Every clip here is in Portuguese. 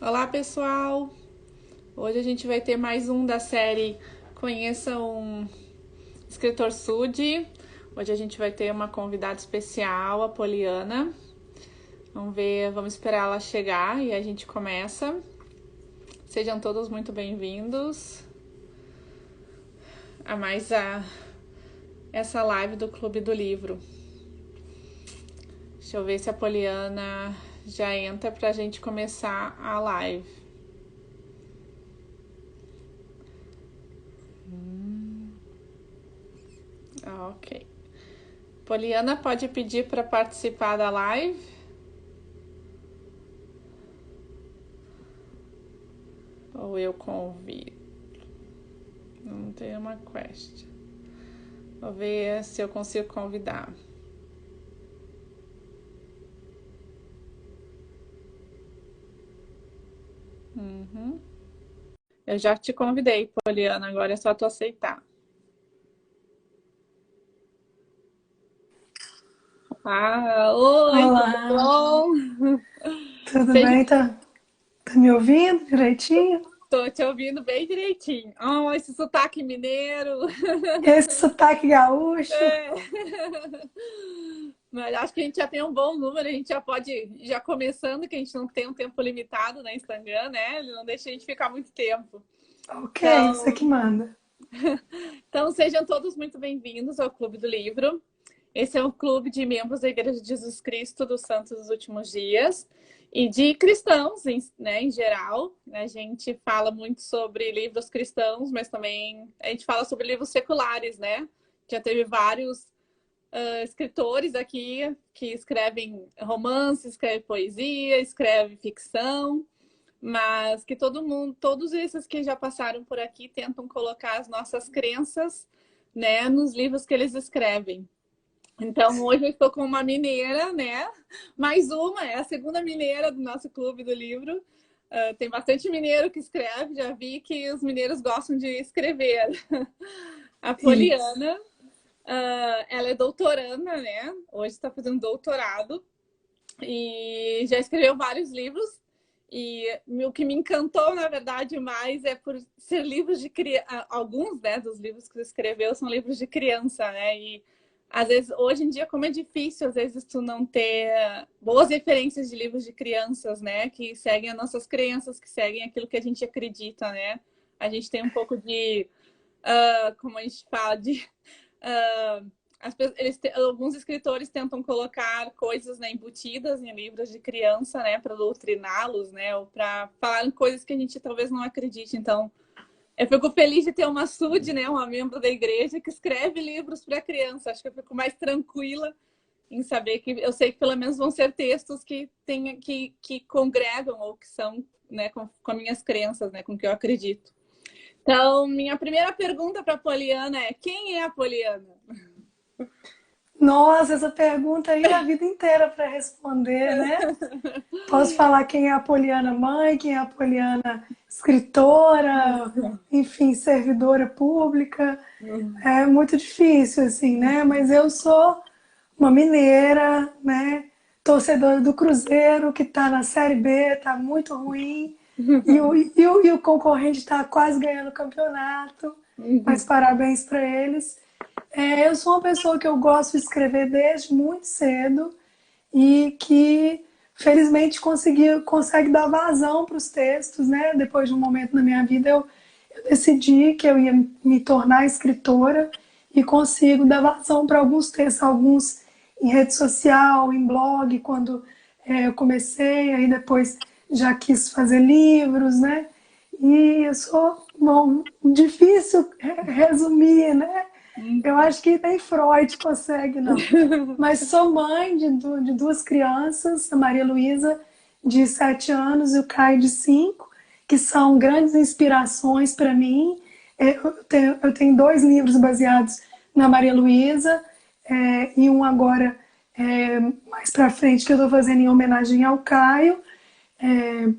Olá, pessoal! Hoje a gente vai ter mais um da série Conheça um Escritor Sud. Hoje a gente vai ter uma convidada especial, a Poliana. Vamos esperar ela chegar e a gente começa. Sejam todos muito bem-vindos a essa live do Clube do Livro. Deixa eu ver se a Poliana já entra pra gente começar a live. Ok. Poliana pode pedir para participar da live? Ou eu convido? Não tem uma quest. Vou ver se eu consigo convidar. Eu já te convidei, Poliana, agora é só tu aceitar. Oi, tudo Olá, bom? tudo Seja... bem? Tá me ouvindo direitinho? Tô te ouvindo bem direitinho. Oh, esse sotaque mineiro. Esse sotaque gaúcho? É. Mas acho que a gente já tem um bom número, a gente já pode ir já começando, que a gente não tem um tempo limitado na Instagram, né? Ele não deixa a gente ficar muito tempo. Ok, você Então, que manda. então sejam todos muito bem-vindos ao Clube do Livro. Esse é um clube de membros da Igreja de Jesus Cristo dos Santos dos Últimos Dias e de cristãos, né, em geral. A gente fala muito sobre livros cristãos, mas também a gente fala sobre livros seculares, né? Já teve vários escritores aqui que escrevem romance, escrevem poesia, escrevem ficção, mas que todos esses que já passaram por aqui tentam colocar as nossas crenças, né, nos livros que eles escrevem. Então, hoje eu estou com uma mineira, né? Mais uma, é a segunda mineira do nosso clube do livro. Tem bastante mineiro que escreve, já vi que os mineiros gostam de escrever. A Isso. Poliana, ela é doutoranda, né? Hoje está fazendo doutorado e já escreveu vários livros. E o que me encantou, na verdade, mais é por ser livros de criança. Alguns, né, dos livros que você escreveu são livros de criança, né? E às vezes, hoje em dia, como é difícil, às vezes, tu não ter boas referências de livros de crianças, né? Que seguem as nossas crenças, que seguem aquilo que a gente acredita, né? A gente tem um pouco de, como a gente fala, de alguns escritores tentam colocar coisas, né, embutidas em livros de criança, né, para doutriná-los, né, ou para falar em coisas que a gente talvez não acredite. Então, eu fico feliz de ter uma SUD, né, uma membro da igreja que escreve livros para criança. Acho que eu fico mais tranquila em saber que eu sei que pelo menos vão ser textos que congregam ou que são, né, com minhas crenças, né, com o que eu acredito. Então, minha primeira pergunta para a Poliana é: quem é a Poliana? Nossa, essa pergunta aí é a vida inteira para responder, né? Posso falar quem é a Poliana mãe, quem é a Poliana escritora, enfim, servidora pública. É muito difícil, assim, né? Mas eu sou uma mineira, né? Torcedora do Cruzeiro, que tá na Série B, tá muito ruim. E o concorrente está quase ganhando o campeonato. Mas parabéns para eles. Eu sou uma pessoa que eu gosto de escrever desde muito cedo e que felizmente consegue dar vazão para os textos, né? Depois de um momento na minha vida eu decidi que eu ia me tornar escritora e consigo dar vazão para alguns textos, alguns em rede social, em blog, quando eu comecei, aí depois já quis fazer livros, né? E eu sou, bom, difícil resumir, né? Eu acho que nem Freud consegue, não. Mas sou mãe de duas crianças, a Maria Luísa, de 7 anos, e o Caio, de 5, que são grandes inspirações para mim. Eu tenho 2 livros baseados na Maria Luísa, e um agora, mais para frente, que eu estou fazendo em homenagem ao Caio. É,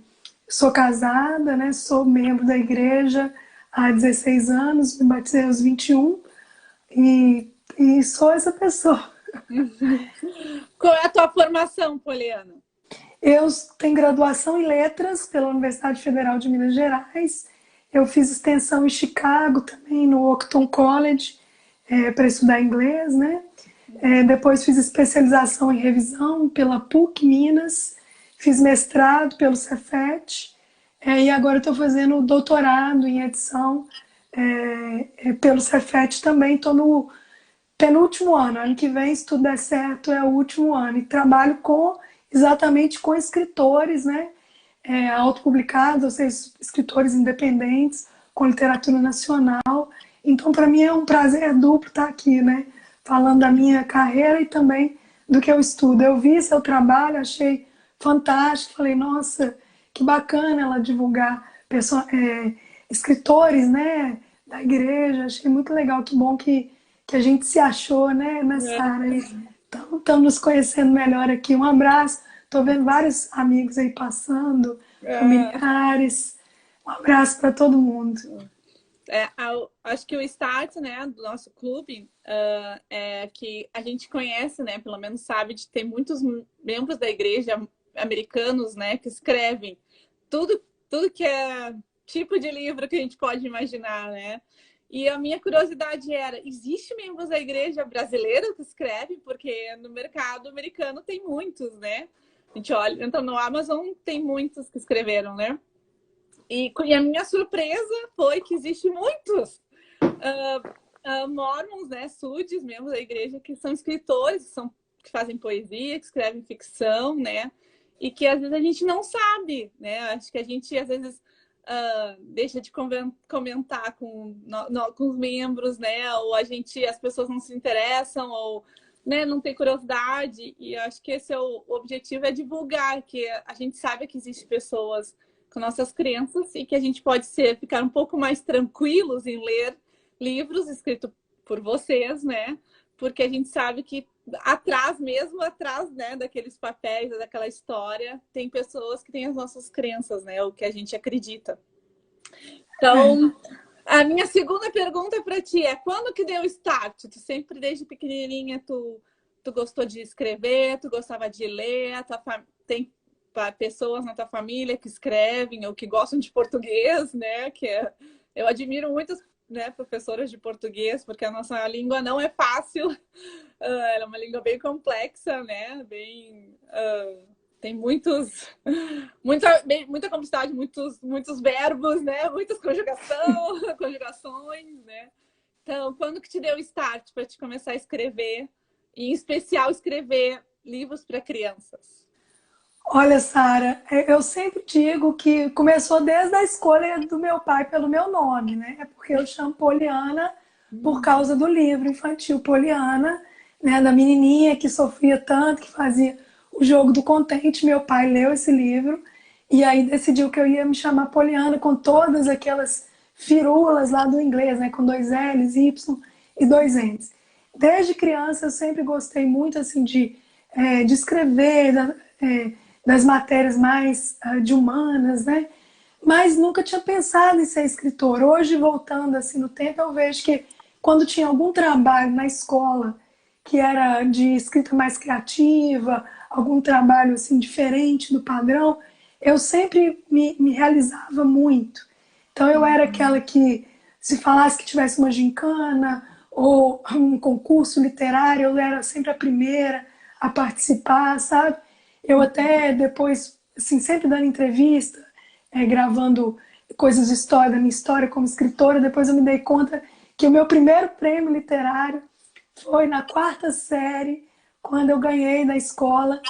Sou casada, né? Sou membro da igreja há 16 anos, me batizei aos 21 e sou essa pessoa. Qual é a tua formação, Poliana? Eu tenho graduação em letras pela Universidade Federal de Minas Gerais. Eu fiz extensão em Chicago também, no Octon College, para estudar inglês, né? Depois fiz especialização em revisão pela PUC Minas, fiz mestrado pelo Cefet, e agora estou fazendo doutorado em edição pelo Cefet também. Estou no penúltimo ano que vem, se tudo der certo, é o último ano. E trabalho exatamente com escritores, né? Autopublicados, ou seja, escritores independentes, com literatura nacional. Então, para mim é um prazer duplo estar aqui, né? Falando da minha carreira e também do que eu estudo. Eu vi seu trabalho, achei fantástico, falei, nossa, que bacana ela divulgar escritores, né, da igreja, achei muito legal, que bom que a gente se achou, né, nessa área. Então, estamos nos conhecendo melhor aqui. Um abraço, estou vendo vários amigos aí passando, familiares, um abraço para todo mundo. Acho que o start, né, do nosso clube é que a gente conhece, né, pelo menos sabe de ter muitos membros da igreja americanos, né, que escrevem tudo que é tipo de livro que a gente pode imaginar, né? E a minha curiosidade era, existe membros da igreja brasileira que escrevem? Porque no mercado americano tem muitos, né? A gente olha, então no Amazon tem muitos que escreveram, né? E a minha surpresa foi que existe muitos mormons, né, sudis, membros da igreja, que são escritores, que fazem poesia, que escrevem ficção, né? E que às vezes a gente não sabe, né? Acho que a gente às vezes deixa de comentar com os membros, né? Ou as pessoas não se interessam, ou, né, não tem curiosidade. E acho que esse é o objetivo, é divulgar, que a gente sabe que existem pessoas com nossas crenças e que a gente pode ficar um pouco mais tranquilos em ler livros escritos por vocês, né? Porque a gente sabe que mesmo atrás, né, daqueles papéis, daquela história, tem pessoas que têm as nossas crenças, né? O que a gente acredita. Então, a minha segunda pergunta para ti é: quando que deu o start? Tu sempre, desde pequenininha, tu gostou de escrever, tu gostava de ler, tem pessoas na tua família que escrevem ou que gostam de português, né? Eu admiro muitas, né, professoras de português, porque a nossa língua não é fácil. Ela é uma língua bem complexa, né? Tem muita complexidade, muitos verbos, né? Muitas conjugações, né? Então, quando que te deu o start para te começar a escrever, e, em especial, escrever livros para crianças? Olha, Sara, eu sempre digo que começou desde a escolha do meu pai pelo meu nome, né? É porque eu chamo Poliana por causa do livro infantil Poliana, né? Da menininha que sofria tanto, que fazia o jogo do contente. Meu pai leu esse livro e aí decidiu que eu ia me chamar Poliana, com todas aquelas firulas lá do inglês, né? Com 2 L's, Y e 2 N's. Desde criança eu sempre gostei muito assim de escrever, das matérias mais de humanas, né? Mas nunca tinha pensado em ser escritor. Hoje, voltando assim no tempo, eu vejo que quando tinha algum trabalho na escola que era de escrita mais criativa, algum trabalho assim diferente do padrão, eu sempre me realizava muito. Então eu era aquela que, se falasse que tivesse uma gincana ou um concurso literário, eu era sempre a primeira a participar, sabe? Eu até depois, assim, sempre dando entrevista, gravando coisas de história, da minha história como escritora, depois eu me dei conta que o meu primeiro prêmio literário foi na 4ª série, quando eu ganhei da escola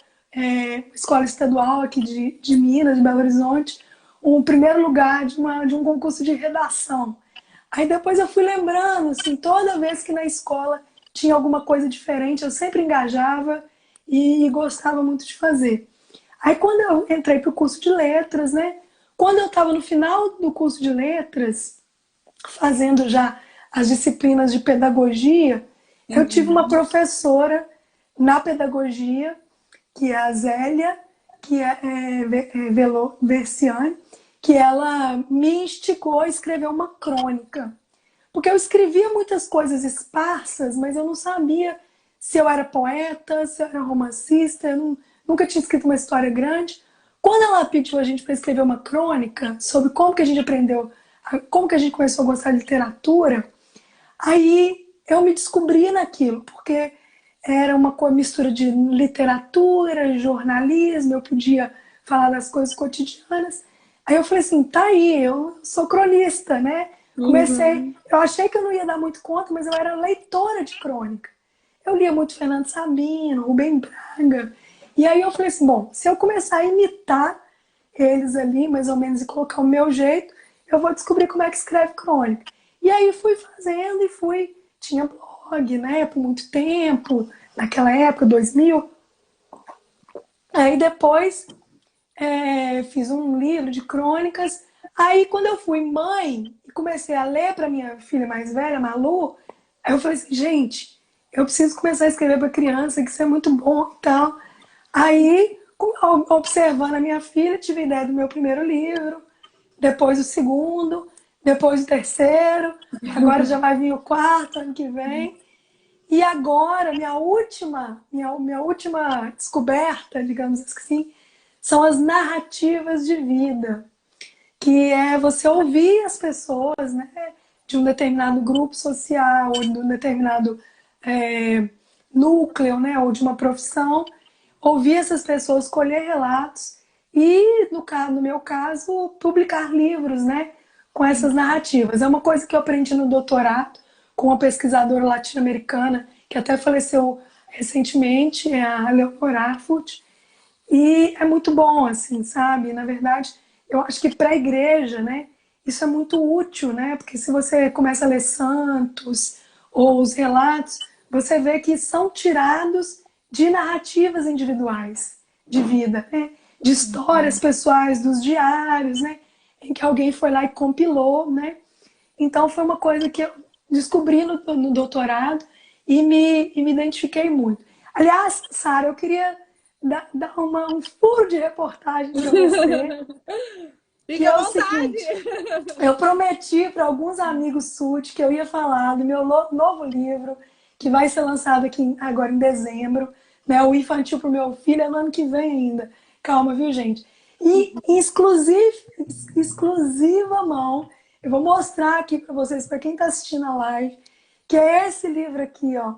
estadual aqui de Minas, de Belo Horizonte, o primeiro lugar de um concurso de redação. Aí depois eu fui lembrando, assim, toda vez que na escola tinha alguma coisa diferente, eu sempre engajava e gostava muito de fazer. Aí quando eu entrei para o curso de letras, né? Quando eu estava no final do curso de letras, fazendo já as disciplinas de pedagogia, eu tive uma professora na pedagogia, que é a Zélia, que é Versiani, que ela me instigou a escrever uma crônica. Porque eu escrevia muitas coisas esparsas, mas eu não sabia se eu era poeta, se eu era romancista, eu nunca tinha escrito uma história grande. Quando ela pediu a gente para escrever uma crônica sobre como que a gente aprendeu, como que a gente começou a gostar de literatura, aí eu me descobri naquilo, porque era uma mistura de literatura, jornalismo, eu podia falar das coisas cotidianas. Aí eu falei assim, tá aí, eu sou cronista, né? Comecei, eu achei que eu não ia dar muito conta, mas eu era leitora de crônica. Eu lia muito Fernando Sabino, Rubem Braga. E aí eu falei assim, bom, se eu começar a imitar eles ali, mais ou menos, e colocar o meu jeito, eu vou descobrir como é que escreve crônica. E aí fui fazendo e fui... Tinha blog, né, por muito tempo, naquela época, 2000. Aí depois fiz um livro de crônicas. Aí quando eu fui mãe e comecei a ler para minha filha mais velha, Malu, aí eu falei assim, gente, eu preciso começar a escrever para criança, que isso é muito bom e tal. Aí, observando a minha filha, tive a ideia do meu primeiro livro, depois o segundo, depois o terceiro, agora já vai vir o quarto ano que vem. E agora, minha última descoberta, digamos assim, são as narrativas de vida, que é você ouvir as pessoas, né, de um determinado grupo social, ou de um determinado núcleo, né, ou de uma profissão, ouvir essas pessoas, colher relatos e, no meu caso, publicar livros, né, com essas narrativas. É uma coisa que eu aprendi no doutorado com uma pesquisadora latino-americana que até faleceu recentemente, é a Leonor Arfut, e é muito bom, assim, sabe? Na verdade, eu acho que para a igreja, né, isso é muito útil, né? Porque se você começa a ler santos ou os relatos, você vê que são tirados de narrativas individuais de vida, né? De histórias pessoais, dos diários, né? Em que alguém foi lá e compilou, né? Então foi uma coisa que eu descobri no doutorado e me identifiquei muito. Aliás, Sara, eu queria dar um furo de reportagem para você, que Fica é à o vontade! seguinte, eu prometi para alguns amigos SUT que eu ia falar do meu novo livro, que vai ser lançado aqui agora em dezembro, né? O infantil para o meu filho é no ano que vem ainda. Calma, viu, gente? E em exclusiva mão, eu vou mostrar aqui para vocês, para quem está assistindo a live, que é esse livro aqui, ó.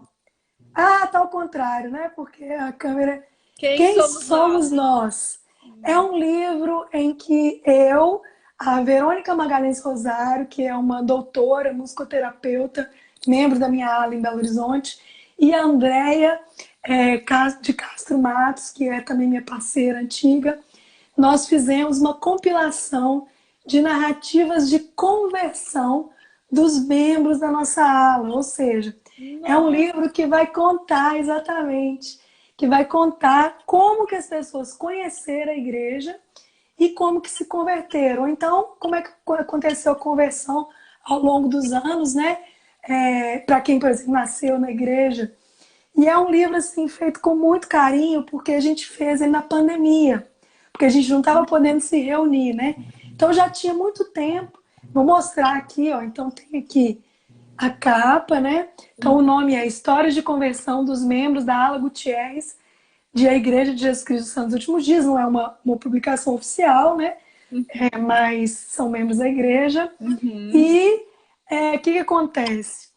Ah, tá ao contrário, né? Porque a câmera... Quem Quem somos nós? somos nós? É um livro em que eu, a Verônica Magalhães Rosário, que é uma doutora, musicoterapeuta, membro da minha ala em Belo Horizonte, e a Andréia de Castro Matos, que é também minha parceira antiga, nós fizemos uma compilação de narrativas de conversão dos membros da nossa ala, ou seja, é um livro que vai contar exatamente, que vai contar como que as pessoas conheceram a igreja e como que se converteram. Ou então, como é que aconteceu a conversão ao longo dos anos, né? Para quem, por exemplo, nasceu na igreja. E é um livro assim feito com muito carinho, porque a gente fez ele na pandemia, porque a gente não estava podendo se reunir, né? Então já tinha muito tempo. Vou mostrar aqui, ó. Então tem aqui a capa, né? Então o nome é Histórias de Conversão dos Membros da Ala Gutierrez de A Igreja de Jesus Cristo dos Santos dos Últimos Dias. Não é uma publicação oficial, né? Mas são membros da igreja. E o que acontece?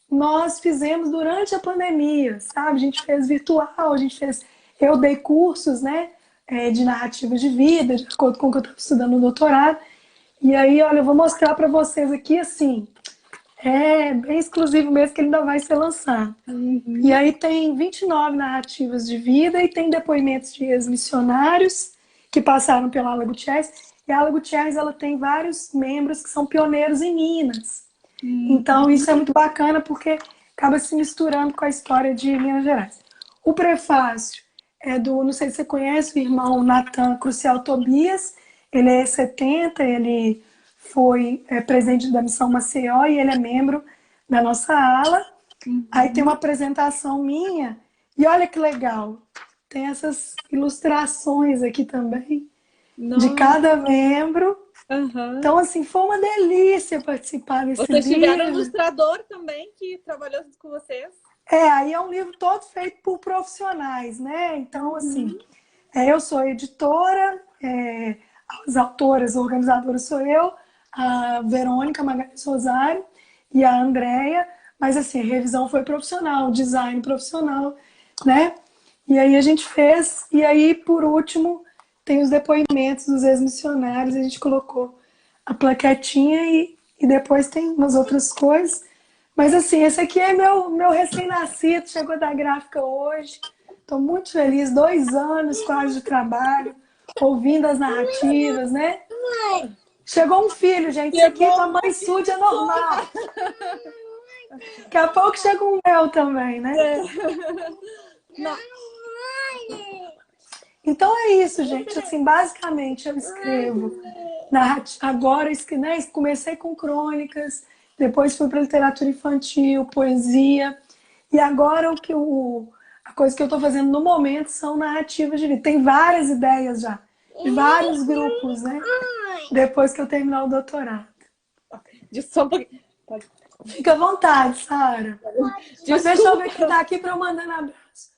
Nós fizemos durante a pandemia, sabe? A gente fez virtual, eu dei cursos, né? De narrativa de vida, de acordo com o que eu estava estudando no doutorado. E aí, olha, eu vou mostrar para vocês aqui, assim, é bem exclusivo mesmo, que ele ainda vai ser lançado. E aí tem 29 narrativas de vida e tem depoimentos de ex-missionários que passaram pela Ala Gutierrez. E a Ala Gutierrez, ela tem vários membros que são pioneiros em Minas. Então isso é muito bacana porque acaba se misturando com a história de Minas Gerais. O prefácio é não sei se você conhece, o irmão Natan Crucial Tobias. Ele é 70, ele foi presidente da Missão Maceió e ele é membro da nossa ala. Aí tem uma apresentação minha e olha que legal, tem essas ilustrações aqui também de cada membro. Então, assim, foi uma delícia participar desse livro. Vocês tiveram um ilustrador também que trabalhou junto com vocês? Aí é um livro todo feito por profissionais, né? Então, assim, Eu sou a editora, as autoras, organizadoras sou eu, a Verônica Magalhães Rosário e a Andréia, mas assim, a revisão foi profissional, design profissional, né? E aí a gente fez, e aí por último tem os depoimentos dos ex-missionários, a gente colocou a plaquetinha e depois tem umas outras coisas. Mas assim, esse aqui é meu recém-nascido, chegou da gráfica hoje. Estou muito feliz, 2 anos quase de trabalho, ouvindo as narrativas, né? Chegou um filho, gente, isso aqui com a mãe suja é normal. Daqui a pouco chega um meu também, né? Então é isso, gente. Assim, basicamente eu escrevo agora, né, comecei com crônicas, depois fui para literatura infantil, poesia, e agora a coisa que eu estou fazendo no momento são narrativas de vida. Tem várias ideias já, de vários grupos, né? Depois que eu terminar o doutorado. Só um pouquinho. Fica à vontade, Sara. Mas deixa eu ver quem está aqui para eu mandar um abraço.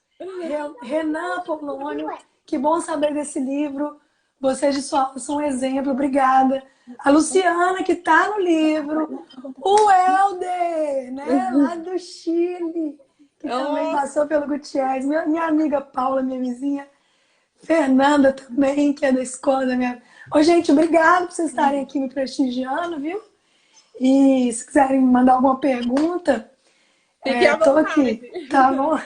Renan Polônio, que bom saber desse livro. Vocês de sua aula são um exemplo, obrigada. A Luciana, que está no livro. O Helder, né, lá do Chile, que também passou pelo Gutierrez. Minha amiga Paula, minha vizinha. Fernanda também, que é da escola da minha... Ô, gente, obrigada por vocês estarem aqui me prestigiando, viu? E se quiserem mandar alguma pergunta, tô aqui, tá bom?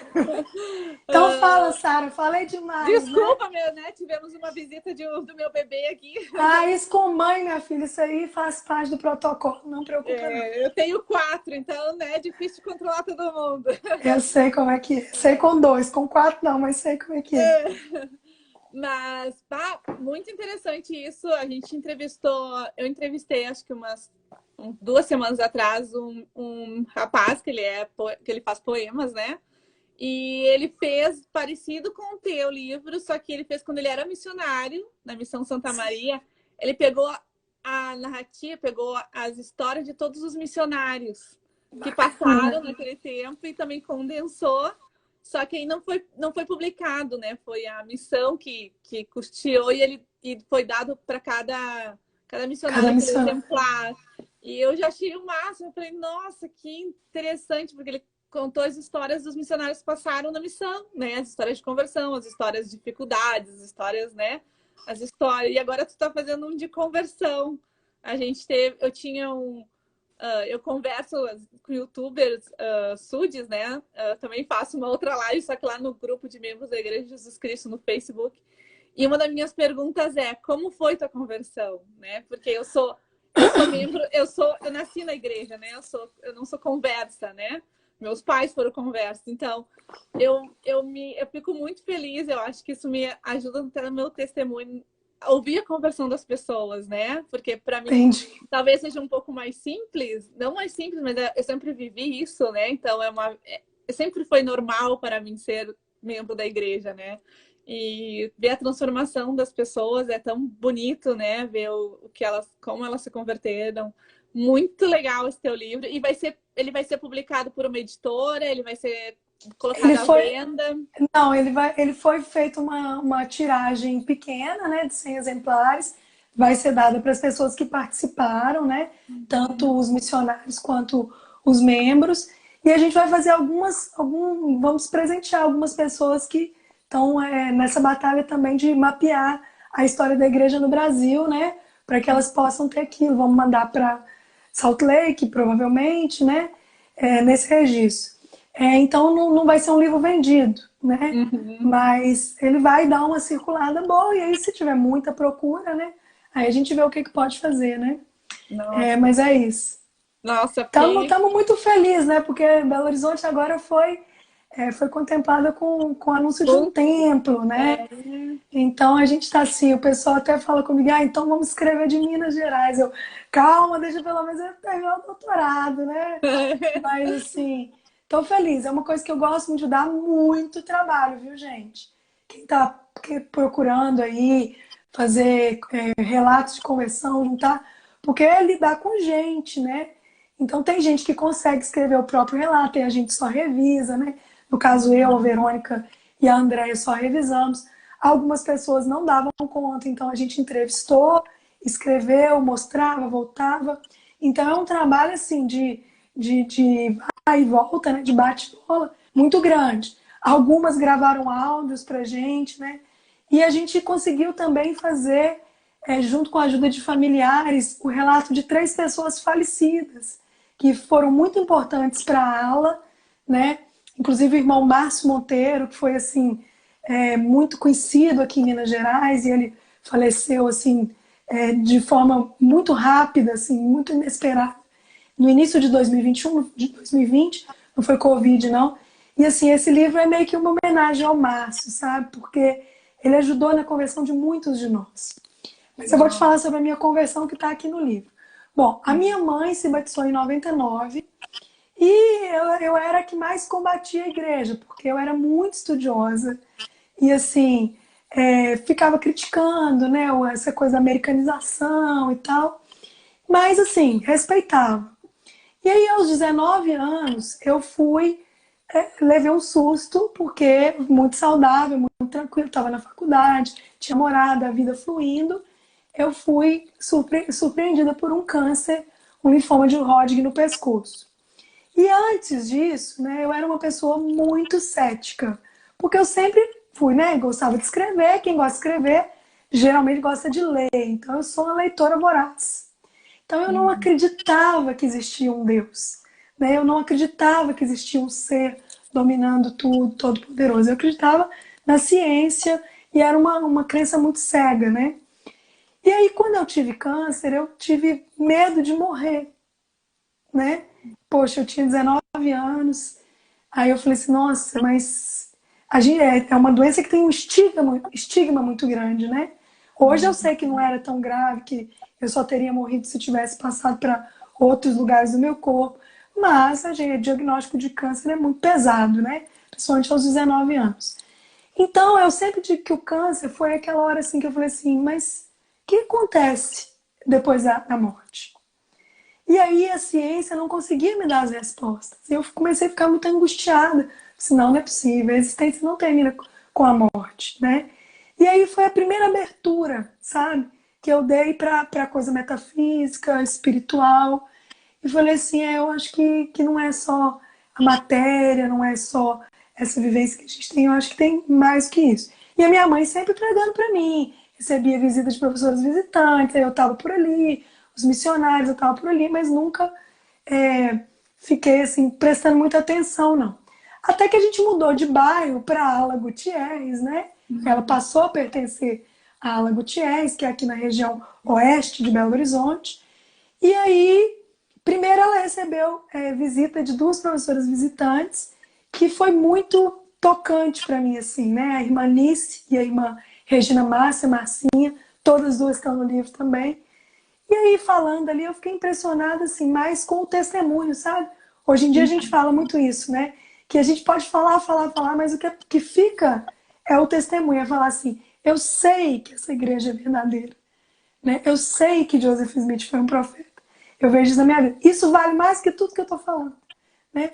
Então fala, Sara, falei demais. Desculpa, né? Tivemos uma visita do meu bebê aqui. Isso com mãe, minha filha, isso aí faz parte do protocolo, não preocupa não. Eu tenho 4, então, né, é difícil controlar todo mundo. Eu sei como é que é. Sei com 2, com 4 não, mas sei como é que é. Mas, muito interessante isso. A gente eu entrevistei, acho que 2 semanas atrás, um rapaz que ele faz poemas, né? E ele fez parecido com o teu livro, só que ele fez quando ele era missionário, na Missão Santa Maria. Ele pegou a narrativa, pegou as histórias de todos os missionários que passaram naquele tempo e também condensou. Só que aí não foi publicado, né? Foi a missão que custeou e foi dado para cada missionário um exemplar. E eu já achei o máximo. Eu falei, nossa, que interessante, porque ele contou as histórias dos missionários que passaram na missão, né? As histórias de conversão, as histórias de dificuldades, as histórias, né? As histórias. E agora tu está fazendo um de conversão. Eu tinha eu converso com youtubers sudes, né? Também faço uma outra live, só que lá no grupo de membros da Igreja de Jesus Cristo no Facebook. E uma das minhas perguntas é: como foi tua conversão, né? Porque eu sou membro, eu nasci na igreja, né? Eu não sou conversa, né? Meus pais foram conversos. Então, eu fico muito feliz. Eu acho que isso me ajuda até no meu testemunho, a ouvir a conversão das pessoas, né? Porque para mim, talvez seja um pouco mais simples. Não mais simples, mas eu sempre vivi isso, né? Então, sempre foi normal para mim ser membro da igreja, né? E ver a transformação das pessoas é tão bonito, né? Ver como elas se converteram. Muito legal esse teu livro. E ele vai ser publicado por uma editora? Ele vai ser colocado à venda? Não, ele foi feito uma tiragem pequena, né? De 100 exemplares. Vai ser dada para as pessoas que participaram, né? Tanto os missionários quanto os membros. E a gente vai fazer vamos presentear algumas pessoas que estão nessa batalha também de mapear a história da igreja no Brasil, né? Para que elas possam ter aquilo. Vamos mandar para Salt Lake, provavelmente, né? Nesse registro. Então, não vai ser um livro vendido, né? Mas ele vai dar uma circulada boa. E aí, se tiver muita procura, né? Aí a gente vê o que pode fazer, né? Mas é isso. Nossa, estamos muito felizes, né? Porque Belo Horizonte agora foi contemplada com o anúncio de um templo, né? Então a gente está assim, o pessoal até fala comigo, então vamos escrever de Minas Gerais. Eu, calma, deixa pelo menos eu terminar o doutorado, né? Mas assim, tô feliz. É uma coisa que eu gosto muito de dar muito trabalho, viu, gente? Quem está procurando aí fazer relatos de conversão, juntar, porque é lidar com gente, né? Então tem gente que consegue escrever o próprio relato, tem a gente só revisa, né? No caso, eu, a Verônica e a Andréia só revisamos. Algumas pessoas não davam conta, então a gente entrevistou, escreveu, mostrava, voltava. Então é um trabalho assim de vai e volta, né? De bate-bola, muito grande. Algumas gravaram áudios pra gente, né? E a gente conseguiu também fazer, junto com a ajuda de familiares, o relato de 3 pessoas falecidas, que foram muito importantes para a ala, né? Inclusive o irmão Márcio Monteiro, que foi assim muito conhecido aqui em Minas Gerais, e ele faleceu assim de forma muito rápida, assim, muito inesperada, no início de 2021, de 2020, não foi Covid, não. E assim, esse livro é meio que uma homenagem ao Márcio, sabe? Porque ele ajudou na conversão de muitos de nós. Mas eu vou te falar sobre a minha conversão que está aqui no livro. Bom, a minha mãe se batizou em 99 e eu era a que mais combatia a igreja, porque eu era muito estudiosa e assim, ficava criticando, né, essa coisa da americanização e tal, mas assim, respeitava. E aí, aos 19 anos, eu levei um susto, porque muito saudável, muito tranquilo, estava na faculdade, tinha morado, a vida fluindo. Eu fui surpreendida por um câncer, um linfoma de Hodgkin no pescoço. E antes disso, né, eu era uma pessoa muito cética, porque eu sempre fui, né, gostava de escrever, quem gosta de escrever geralmente gosta de ler, então eu sou uma leitora voraz. Então eu não acreditava que existia um Deus, né? Eu não acreditava que existia um ser dominando tudo, todo-poderoso. Eu acreditava na ciência e era uma crença muito cega, né? E aí quando eu tive câncer, eu tive medo de morrer, né? Poxa, eu tinha 19 anos, aí eu falei assim, nossa, mas a gente, é uma doença que tem um estigma muito grande, né? Hoje eu sei que não era tão grave, que eu só teria morrido se tivesse passado para outros lugares do meu corpo, mas o diagnóstico de câncer é muito pesado, né? Principalmente aos 19 anos. Então eu sempre digo que o câncer foi aquela hora assim que eu falei assim, mas o que acontece depois da morte? E aí a ciência não conseguia me dar as respostas. Eu comecei a ficar muito angustiada. Senão não é possível, a existência não termina com a morte, né? E aí foi a primeira abertura, sabe? Que eu dei para coisa metafísica, espiritual. E falei assim, eu acho que não é só a matéria, não é só essa vivência que a gente tem, eu acho que tem mais que isso. E a minha mãe sempre pregando para mim, recebia visita de professores visitantes, aí eu estava por ali, os missionários eu estava por ali, mas nunca fiquei assim prestando muita atenção, não. Até que a gente mudou de bairro para Ala Gutierrez, né? Ela passou a pertencer à Ala Gutierrez, que é aqui na região oeste de Belo Horizonte. E aí, primeiro ela recebeu visita de 2 professoras visitantes, que foi muito tocante para mim, assim, né? A irmã Alice e a irmã Regina Márcia, Marcinha, todas as 2 estão no livro também. E aí, falando ali, eu fiquei impressionada, assim, mais com o testemunho, sabe? Hoje em dia a gente fala muito isso, né? Que a gente pode falar, mas o que fica é o testemunho, é falar assim, eu sei que essa igreja é verdadeira, né? Eu sei que Joseph Smith foi um profeta. Eu vejo isso na minha vida. Isso vale mais que tudo que eu estou falando, né?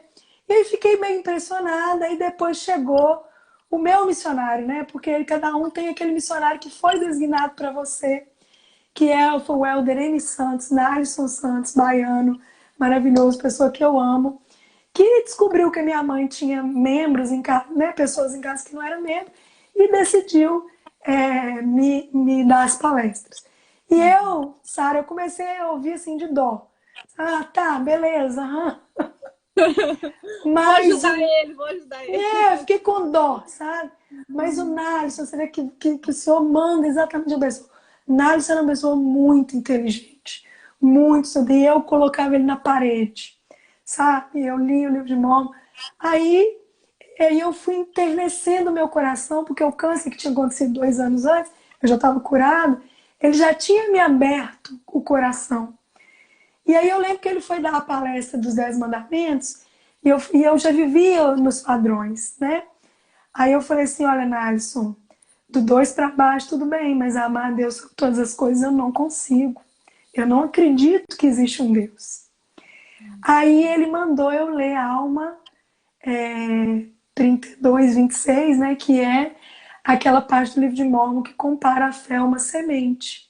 E aí fiquei bem impressionada, e depois chegou o meu missionário, né? Porque cada um tem aquele missionário que foi designado para você, que foi o Helder N. Santos, Nalisson Santos, baiano, maravilhoso, pessoa que eu amo, que descobriu que a minha mãe tinha membros em casa, né, pessoas em casa que não eram membros, e decidiu me dar as palestras. E eu, Sara, eu comecei a ouvir assim de dó. Ah, tá, beleza. Mas vou ajudar ele. eu fiquei com dó, sabe? Mas o Nalisson, você vê que o senhor manda exatamente a pessoa. Nalisson era uma pessoa muito inteligente, muito estudada, e eu colocava ele na parede, sabe? Eu li o livro de Mormon. Aí eu fui enternecendo o meu coração, porque o câncer que tinha acontecido 2 anos antes, eu já estava curado, ele já tinha me aberto o coração. E aí eu lembro que ele foi dar a palestra dos 10 mandamentos, e eu já vivia nos padrões, né? Aí eu falei assim, olha, Nalisson, do 2 para baixo tudo bem, mas amar a Deus sobre todas as coisas eu não consigo. Eu não acredito que existe um Deus. Aí ele mandou eu ler Alma 32, 26, né? Que é aquela parte do livro de Mórmon que compara a fé a uma semente.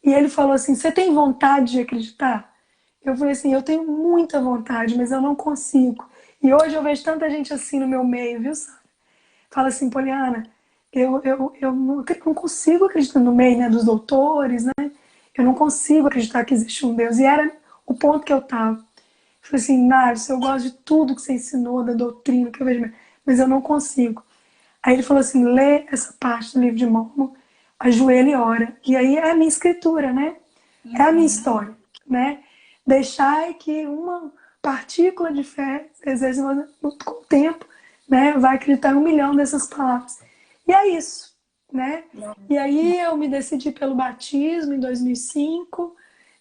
E ele falou assim, você tem vontade de acreditar? Eu falei assim, eu tenho muita vontade, mas eu não consigo. E hoje eu vejo tanta gente assim no meu meio, viu, Sara? Fala assim, Poliana, eu não consigo acreditar no meio, né, dos doutores, né? Eu não consigo acreditar que existe um Deus. E era o ponto que eu estava. Eu falei assim, Nário, eu gosto de tudo que você ensinou, da doutrina, que eu vejo, mas eu não consigo. Aí ele falou assim, lê essa parte do livro de Mórmon, ajoelha e ora. E aí é a minha escritura, né? É a minha história, né? Deixar que uma partícula de fé, às vezes com o tempo, né, vai acreditar em 1 milhão dessas palavras. E é isso, né? E aí eu me decidi pelo batismo em 2005,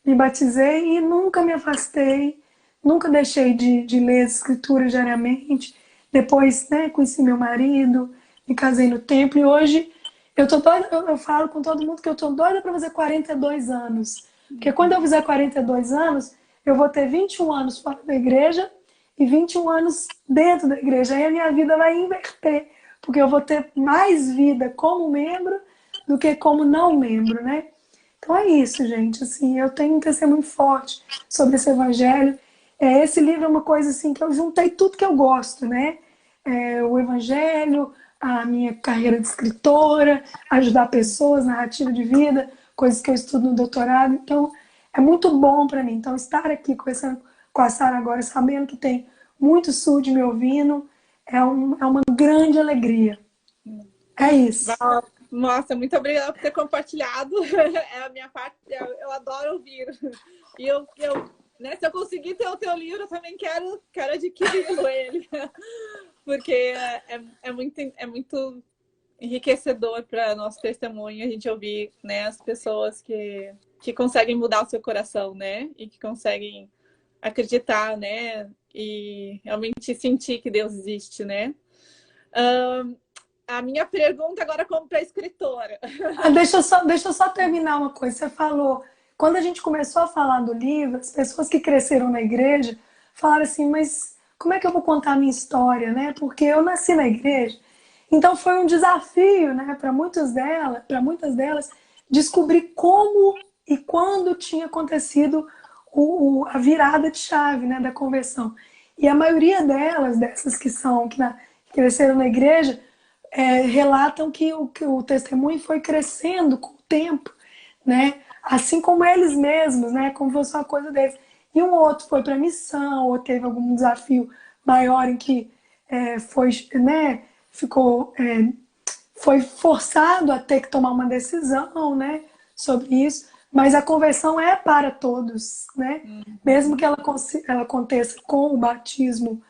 me batizei e nunca me afastei, nunca deixei de ler as escrituras diariamente. Depois, né, conheci meu marido, me casei no templo e hoje eu tô doida, eu falo com todo mundo que eu tô doida para fazer 42 anos. Porque quando eu fizer 42 anos, eu vou ter 21 anos fora da igreja e 21 anos dentro da igreja. Aí a minha vida vai inverter, porque eu vou ter mais vida como membro do que como não membro, né? Então é isso, gente. Assim, eu tenho um testemunho forte sobre esse evangelho. Esse livro é uma coisa assim que eu juntei tudo que eu gosto, né? O evangelho, a minha carreira de escritora, ajudar pessoas, narrativa de vida, coisas que eu estudo no doutorado. Então, é muito bom para mim. Então, estar aqui conversando com a Sara agora, sabendo que tem muito sul me ouvindo, é uma grande alegria. É isso. Nossa, muito obrigada por ter compartilhado. É a minha parte, eu adoro ouvir. E né, se eu conseguir ter o teu livro, eu também quero adquiri-lo ele. Porque é muito enriquecedor para nosso testemunho a gente ouvir, né, as pessoas que conseguem mudar o seu coração, né? E que conseguem acreditar, né? E realmente sentir que Deus existe, né? A minha pergunta agora como para escritora. Deixa eu só terminar uma coisa. Você falou, quando a gente começou a falar do livro, as pessoas que cresceram na igreja falaram assim, mas como é que eu vou contar a minha história, né? Porque eu nasci na igreja. Então foi um desafio, né, para muitas delas, descobrir como e quando tinha acontecido a virada de chave, né, da conversão. E a maioria delas, dessas que cresceram na igreja, relatam que o testemunho foi crescendo com o tempo, né? Assim como eles mesmos, né? Como fosse uma coisa deles. E um outro foi para missão, ou teve algum desafio maior em que foi, né? Foi forçado a ter que tomar uma decisão, né? Sobre isso. Mas a conversão é para todos, né? Mesmo que ela aconteça com o batismo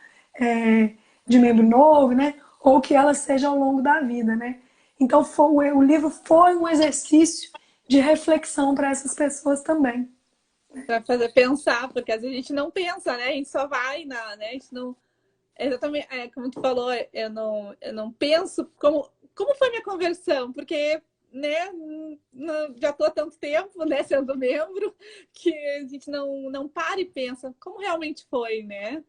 de membro novo, né? Ou que ela seja ao longo da vida, né? Então o livro foi um exercício de reflexão para essas pessoas também. Para fazer pensar, porque às vezes a gente não pensa, né? A gente só vai né? A gente não. Exatamente, como tu falou, eu não penso como foi minha conversão, porque né, já estou há tanto tempo, né, sendo membro, que a gente não para e pensa como realmente foi, né?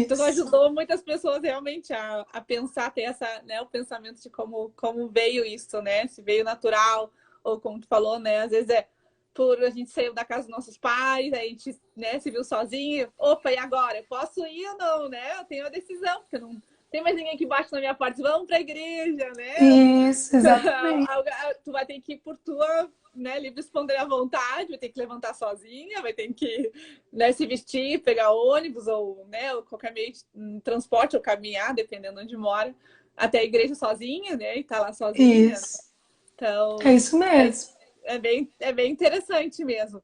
Tu ajudou muitas pessoas realmente a pensar, ter o pensamento de como veio isso, né? Se veio natural, ou como tu falou, né? Às vezes por a gente saiu da casa dos nossos pais, aí a gente, né, se viu sozinho. Opa, e agora? Eu posso ir ou não, né? Eu tenho a decisão, porque não tem mais ninguém que bate na minha porta. Diz, vamos para a igreja, né? Isso, exatamente. Tu vai ter que ir por tua, né, livre espontânea vontade, vai ter que levantar sozinha, vai ter que, né, se vestir, pegar ônibus ou, né, ou qualquer meio de transporte ou caminhar, dependendo de onde mora, até a igreja sozinha, né? E tá lá sozinha. Isso. Então, é isso mesmo. É bem interessante mesmo.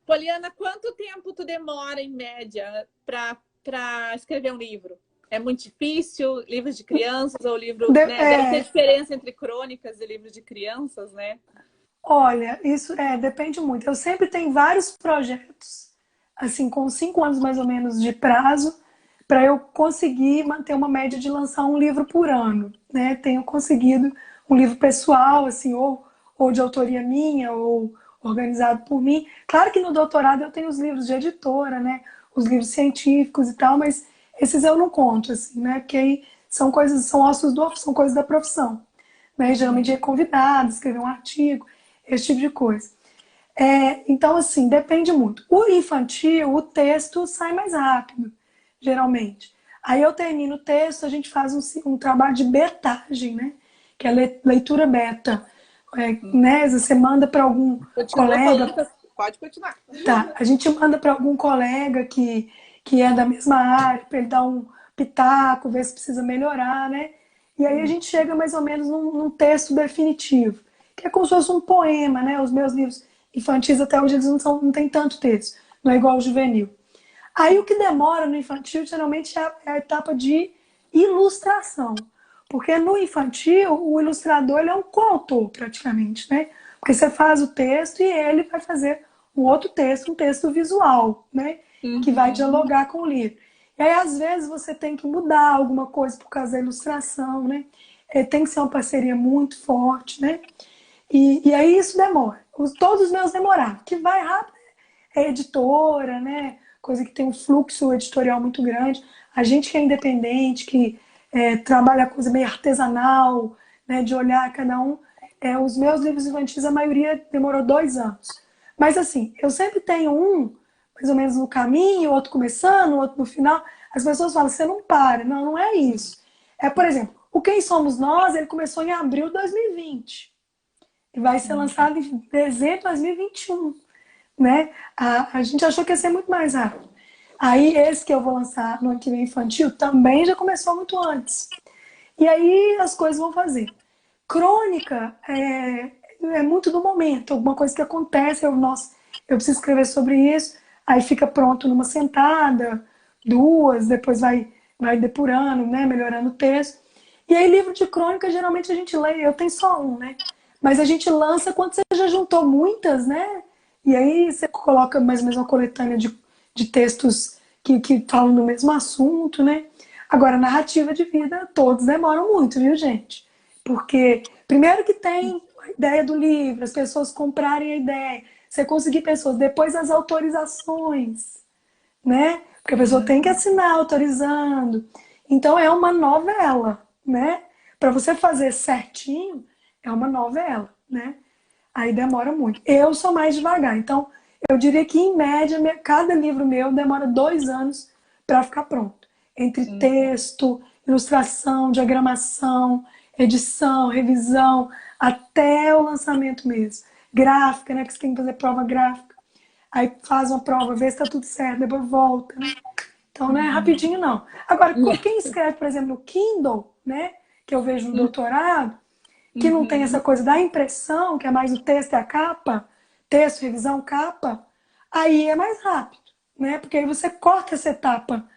Poliana, quanto tempo tu demora, em média, para escrever um livro? É muito difícil? Livros de crianças ou livro... né? Deve ter diferença entre crônicas e livros de crianças, né? Olha, isso depende muito. Eu sempre tenho vários projetos, assim, com 5 anos mais ou menos de prazo, para eu conseguir manter uma média de lançar um livro por ano, né? Tenho conseguido um livro pessoal, assim, ou de autoria minha, ou organizado por mim. Claro que no doutorado eu tenho os livros de editora, né? Os livros científicos e tal, mas esses eu não conto, assim, né? Porque aí são coisas, são ossos do ofício, são coisas da profissão, né? Geralmente é convidado, escrever um artigo, esse tipo de coisa. Então, assim, depende muito. O infantil, o texto sai mais rápido, geralmente. Aí eu termino o texto, a gente faz um trabalho de betagem, né? Que é leitura beta. Né? Você manda para algum Continua colega. falando, pode continuar. Tá, a gente manda para algum colega que é da mesma área, para ele dar um pitaco, ver se precisa melhorar, né? E aí a gente chega mais ou menos num texto definitivo, que é como se fosse um poema, né? Os meus livros infantis até hoje eles não têm tanto texto, não é igual ao juvenil. Aí o que demora no infantil geralmente é a etapa de ilustração. Porque no infantil, o ilustrador ele é um coautor praticamente, né? Porque você faz o texto e ele vai fazer um outro texto, um texto visual, né? Que vai dialogar com o livro. E aí, às vezes, você tem que mudar alguma coisa por causa da ilustração, né? Tem que ser uma parceria muito forte, né? E aí isso demora. Todos os meus demoraram. Que vai rápido é editora, né? Coisa que tem um fluxo editorial muito grande. A gente que é independente, que trabalha coisa meio artesanal, né? De olhar cada um. Os meus livros infantis, a maioria demorou 2 anos. Mas assim, eu sempre tenho um, mais ou menos no caminho, outro começando, outro no final. As pessoas falam, você não para. Não, não é isso. Por exemplo, o Quem Somos Nós, ele começou em abril de 2020. E vai ser lançado em dezembro de 2021. Né? A gente achou que ia ser muito mais rápido. Aí esse que eu vou lançar no ano que vem infantil também já começou muito antes. E aí as coisas vão fazer. Crônica é muito do momento, alguma coisa que acontece, eu preciso escrever sobre isso, aí fica pronto numa sentada, 2, depois vai depurando, né, melhorando o texto. E aí livro de crônica geralmente a gente lê, eu tenho só um, né? Mas a gente lança quando você já juntou muitas, né? E aí você coloca mais ou menos uma coletânea de textos que falam do mesmo assunto, né? Agora, narrativa de vida, todos demoram muito, viu, gente? Porque, primeiro que tem a ideia do livro, as pessoas comprarem a ideia, você conseguir pessoas, depois as autorizações, né? Porque a pessoa tem que assinar autorizando. Então, é uma novela, né? Para você fazer certinho, é uma novela, né? Aí demora muito. Eu sou mais devagar. Então, eu diria que, em média, cada livro meu demora 2 anos para ficar pronto. Entre texto, ilustração, diagramação, edição, revisão, até o lançamento mesmo. Gráfica, né? Que você tem que fazer prova gráfica. Aí faz uma prova, vê se está tudo certo, depois volta, né? Então, não é rapidinho, não. Agora, quem escreve, por exemplo, no Kindle, né? Que eu vejo no doutorado, que não tem essa coisa da impressão, que é mais o texto e a capa, texto, revisão, capa, aí é mais rápido, né? Porque aí você corta essa etapa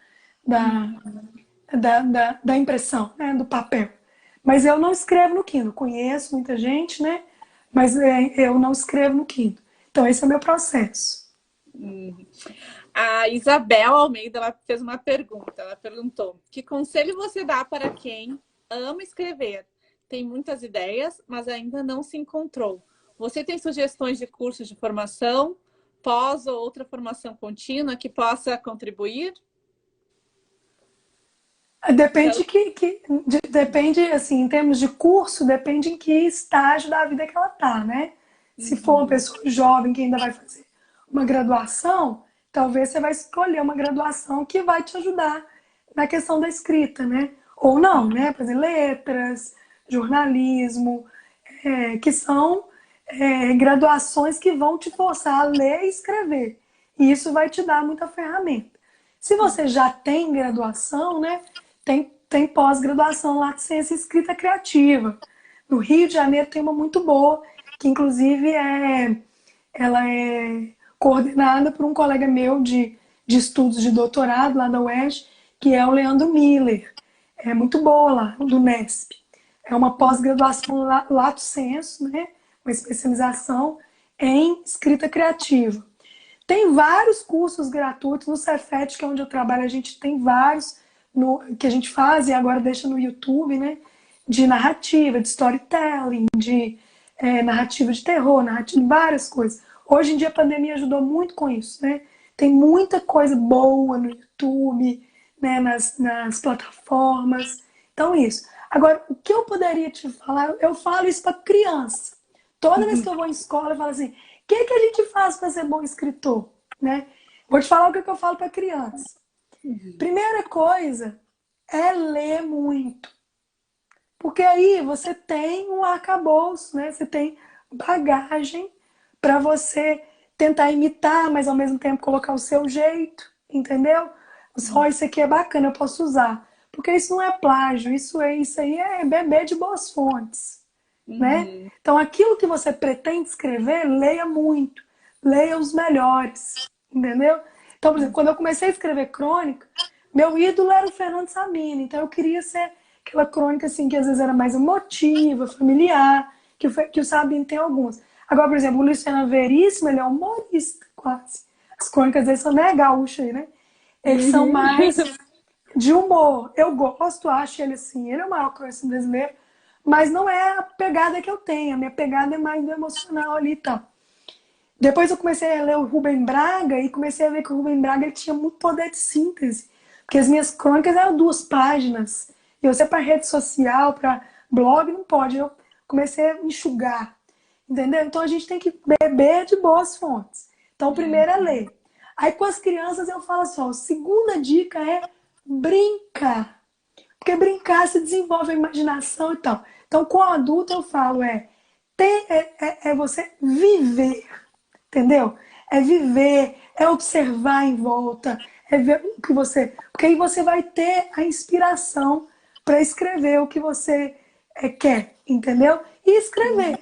da impressão, né? Do papel. Mas eu não escrevo no Kindle. Conheço muita gente, né? Mas eu não escrevo no Kindle. Então, esse é o meu processo. A Isabel Almeida, ela fez uma pergunta. Ela perguntou: que conselho você dá para quem ama escrever? Tem muitas ideias, mas ainda não se encontrou. Você tem sugestões de cursos de formação, pós ou outra formação contínua que possa contribuir? Depende depende, assim, em termos de curso, depende em que estágio da vida que ela tá, né? Se for uma pessoa jovem que ainda vai fazer uma graduação, talvez você vai escolher uma graduação que vai te ajudar na questão da escrita, né? Ou não, né? Por exemplo, letras, jornalismo, que são graduações que vão te forçar a ler e escrever. E isso vai te dar muita ferramenta. Se você já tem graduação, né? Tem pós-graduação lá de ciência e escrita criativa. No Rio de Janeiro tem uma muito boa, que inclusive ela é coordenada por um colega meu de estudos de doutorado lá da UERJ, que é o Leandro Miller. É muito boa lá, do Nesp. É uma pós-graduação lato sensu, né? Uma especialização em escrita criativa. Tem vários cursos gratuitos no Cefet, que é onde eu trabalho, a gente tem vários que a gente faz e agora deixa no YouTube, né? De narrativa, de storytelling, de narrativa de terror, narrativa de várias coisas. Hoje em dia a pandemia ajudou muito com isso, né? Tem muita coisa boa no YouTube, né? Nas plataformas. Então, isso. Agora, o que eu poderia te falar? Eu falo isso para criança. Toda vez que eu vou em escola, eu falo assim: o que, que a gente faz para ser bom escritor? Né? Vou te falar o que eu falo para criança. Primeira coisa é ler muito. Porque aí você tem um arcabouço, né? Você tem bagagem para você tentar imitar, mas ao mesmo tempo colocar o seu jeito, entendeu? Só isso aqui é bacana, eu posso usar. Porque isso não é plágio, isso aí é beber de boas fontes, né? Então aquilo que você pretende escrever, leia muito, leia os melhores, entendeu? Então, por exemplo, quando eu comecei a escrever crônica, meu ídolo era o Fernando Sabino, então eu queria ser aquela crônica assim que às vezes era mais emotiva, familiar, que o Sabino tem algumas. Agora, por exemplo, o Luciano Veríssimo, ele é humorista quase. As crônicas dele são, né, gaúcha aí, né? Eles são mais de humor. Eu gosto, acho ele assim, ele é o maior cronista brasileiro, mas não é a pegada que eu tenho. A minha pegada é mais do emocional ali e tal. Depois eu comecei a ler o Rubem Braga e comecei a ver que o Rubem Braga ele tinha muito poder de síntese. Porque as minhas crônicas eram 2 páginas. E você para rede social, para blog, não pode. Eu comecei a enxugar. Entendeu? Então a gente tem que beber de boas fontes. Então o primeiro é ler. Aí com as crianças eu falo assim, ó, a segunda dica é brincar. Porque brincar se desenvolve a imaginação e tal. Então com o adulto eu falo é você viver. Entendeu? É viver, é observar em volta, é ver o que você. Porque aí você vai ter a inspiração para escrever o que você quer, entendeu? E escrever,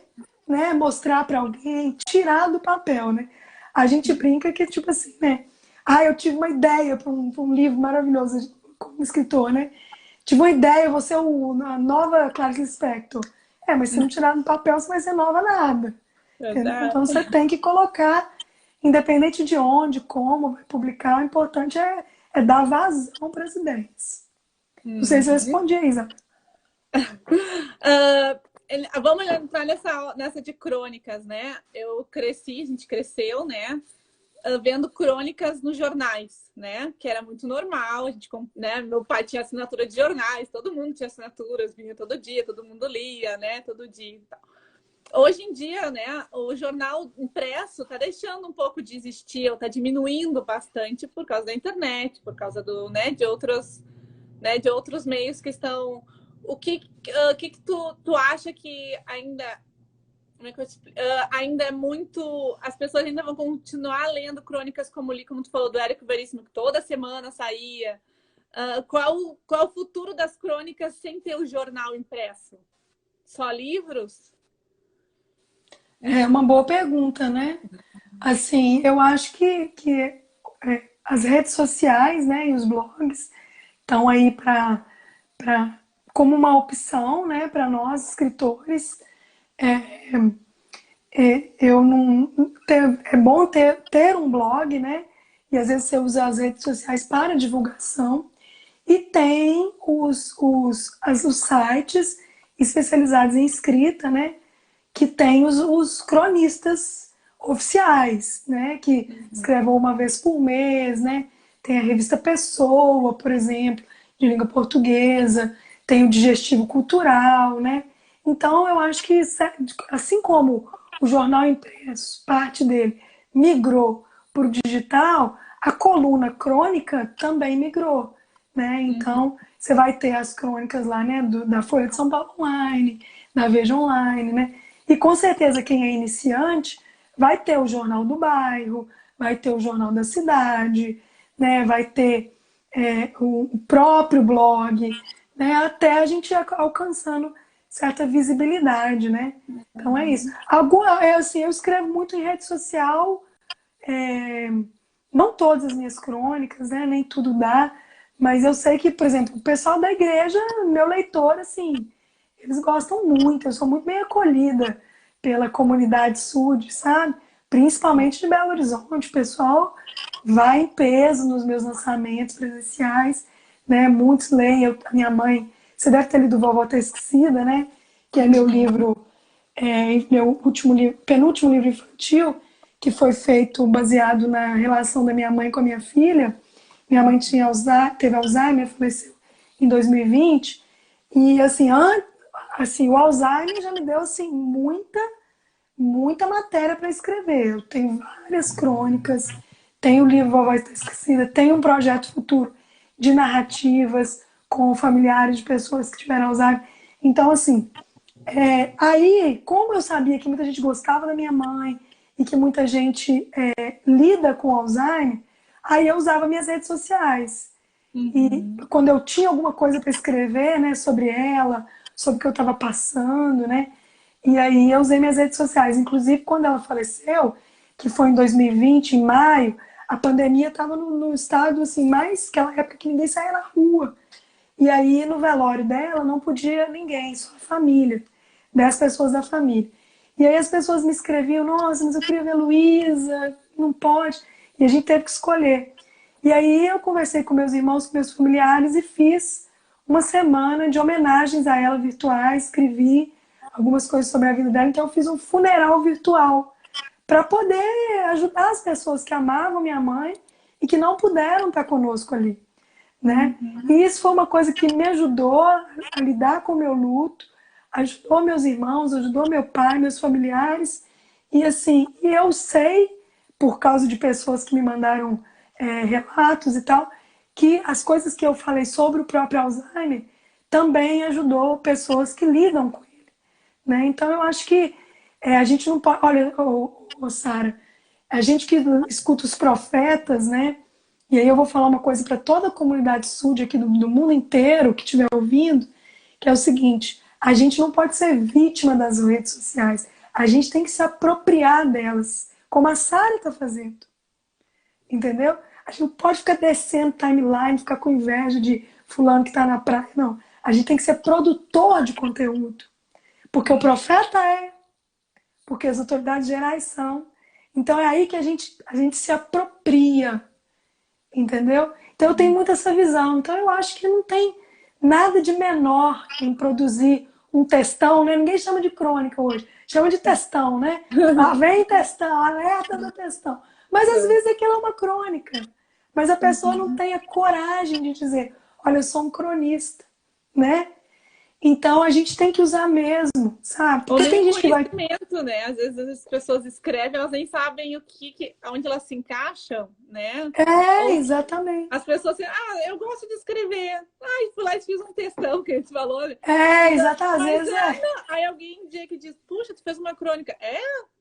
né? Mostrar para alguém, tirar do papel, né? A gente brinca que, tipo assim, né? Ah, eu tive uma ideia para um livro maravilhoso como escritor, né? Tive uma ideia, você é a nova Clarice Lispector. Mas se não tirar do papel, você vai ser nova nada. Entendeu? Então você tem que colocar, independente de onde, como vai publicar, o importante é dar vazão para as ideias. Não sei se eu respondi, Isa. Vamos entrar nessa de crônicas, né? A gente cresceu, né? Vendo crônicas nos jornais, né? Que era muito normal. Né? Meu pai tinha assinatura de jornais, todo mundo tinha assinaturas, vinha todo dia, todo mundo lia, né? Todo dia e tal. Hoje em dia, né, o jornal impresso está deixando um pouco de existir, ou está diminuindo bastante por causa da internet, por causa de outros meios que estão. O que tu acha que ainda ainda é muito. As pessoas ainda vão continuar lendo crônicas como tu falou, do Érico Veríssimo, que toda semana saía. Qual o futuro das crônicas sem ter o jornal impresso? Só livros? É uma boa pergunta, né? Assim, eu acho que as redes sociais, né, e os blogs estão aí como uma opção, né, para nós escritores. Eu não é bom ter um blog, né? E às vezes você usa as redes sociais para divulgação. E tem os sites especializados em escrita, né? Que tem os cronistas oficiais, né? Que escrevem uma vez por mês, né? Tem a revista Pessoa, por exemplo, de língua portuguesa. Tem o Digestivo Cultural, né? Então, eu acho que, assim como o jornal impresso, parte dele, migrou para o digital, a coluna crônica também migrou, né? Então, você vai ter as crônicas lá, né? Da Folha de São Paulo Online, da Veja Online, né? E com certeza quem é iniciante vai ter o Jornal do Bairro, vai ter o Jornal da Cidade, né? Vai ter o próprio blog, né? Até a gente alcançando certa visibilidade, né? Então é isso. Eu escrevo muito em rede social, não todas as minhas crônicas, né? Nem tudo dá, mas eu sei que, por exemplo, o pessoal da igreja, meu leitor, assim, eles gostam muito. Eu sou muito bem acolhida pela comunidade SUD, sabe? Principalmente de Belo Horizonte. O pessoal vai em peso nos meus lançamentos presenciais, né? Muitos leem. A minha mãe, você deve ter lido Vovó Tá Esquecida, né? Que é meu livro, meu penúltimo livro infantil, que foi feito baseado na relação da minha mãe com a minha filha. Minha mãe teve Alzheimer, faleceu em 2020. E assim, o Alzheimer já me deu assim muita matéria para escrever. Eu tenho várias crônicas, tenho o livro Vovó Está Esquecida, tenho um projeto futuro de narrativas com familiares de pessoas que tiveram Alzheimer. Então, assim, aí, como eu sabia que muita gente gostava da minha mãe e que muita gente lida com Alzheimer, aí eu usava minhas redes sociais. E Uhum. quando eu tinha alguma coisa para escrever, né, sobre ela, sobre o que eu estava passando, né, e aí eu usei minhas redes sociais. Inclusive, quando ela faleceu, que foi em 2020, em maio, a pandemia estava no estado, assim, mais aquela época que ninguém saía na rua. E aí, no velório dela, não podia ninguém, só a família, 10 pessoas da família. E aí as pessoas me escreviam, nossa, mas eu queria ver a Luísa, não pode. E a gente teve que escolher. E aí eu conversei com meus irmãos, com meus familiares e fiz uma semana de homenagens a ela virtuais, escrevi algumas coisas sobre a vida dela, então eu fiz um funeral virtual para poder ajudar as pessoas que amavam minha mãe e que não puderam estar conosco ali, né? E Uhum. isso foi uma coisa que me ajudou a lidar com o meu luto, ajudou meus irmãos, ajudou meu pai, meus familiares. E assim, e eu sei, por causa de pessoas que me mandaram relatos e tal, que as coisas que eu falei sobre o próprio Alzheimer também ajudou pessoas que lidam com ele, né? Então eu acho que a gente não pode. Olha, Sara, a gente que escuta os profetas, né? E aí eu vou falar uma coisa para toda a comunidade SUD aqui do mundo inteiro que estiver ouvindo, que é o seguinte: a gente não pode ser vítima das redes sociais. A gente tem que se apropriar delas, como a Sara está fazendo. Entendeu? A gente não pode ficar descendo timeline, ficar com inveja de fulano que está na praia. Não. A gente tem que ser produtor de conteúdo. Porque o profeta é, porque as autoridades gerais são. Então é aí que a gente se apropria, entendeu? Então eu tenho muito essa visão. Então eu acho que não tem nada de menor em produzir um textão, né? Ninguém chama de crônica hoje, chama de textão, né? Ah, vem textão, alerta do textão. Mas às vezes aquilo é uma crônica. Mas a pessoa não Uhum. tem a coragem de dizer, olha, eu sou um cronista, né? Então a gente tem que usar mesmo, sabe? Ou Porque nem tem o gente que vai. conhecimento, né? Às vezes as pessoas escrevem, elas nem sabem onde elas se encaixam, né? É, Ou exatamente. as pessoas assim, eu gosto de escrever. Ai, fui lá e fiz um textão que a gente falou, né? É, Então, exato, às mas vezes é. não. Aí alguém um dia que diz, puxa, tu fez uma crônica.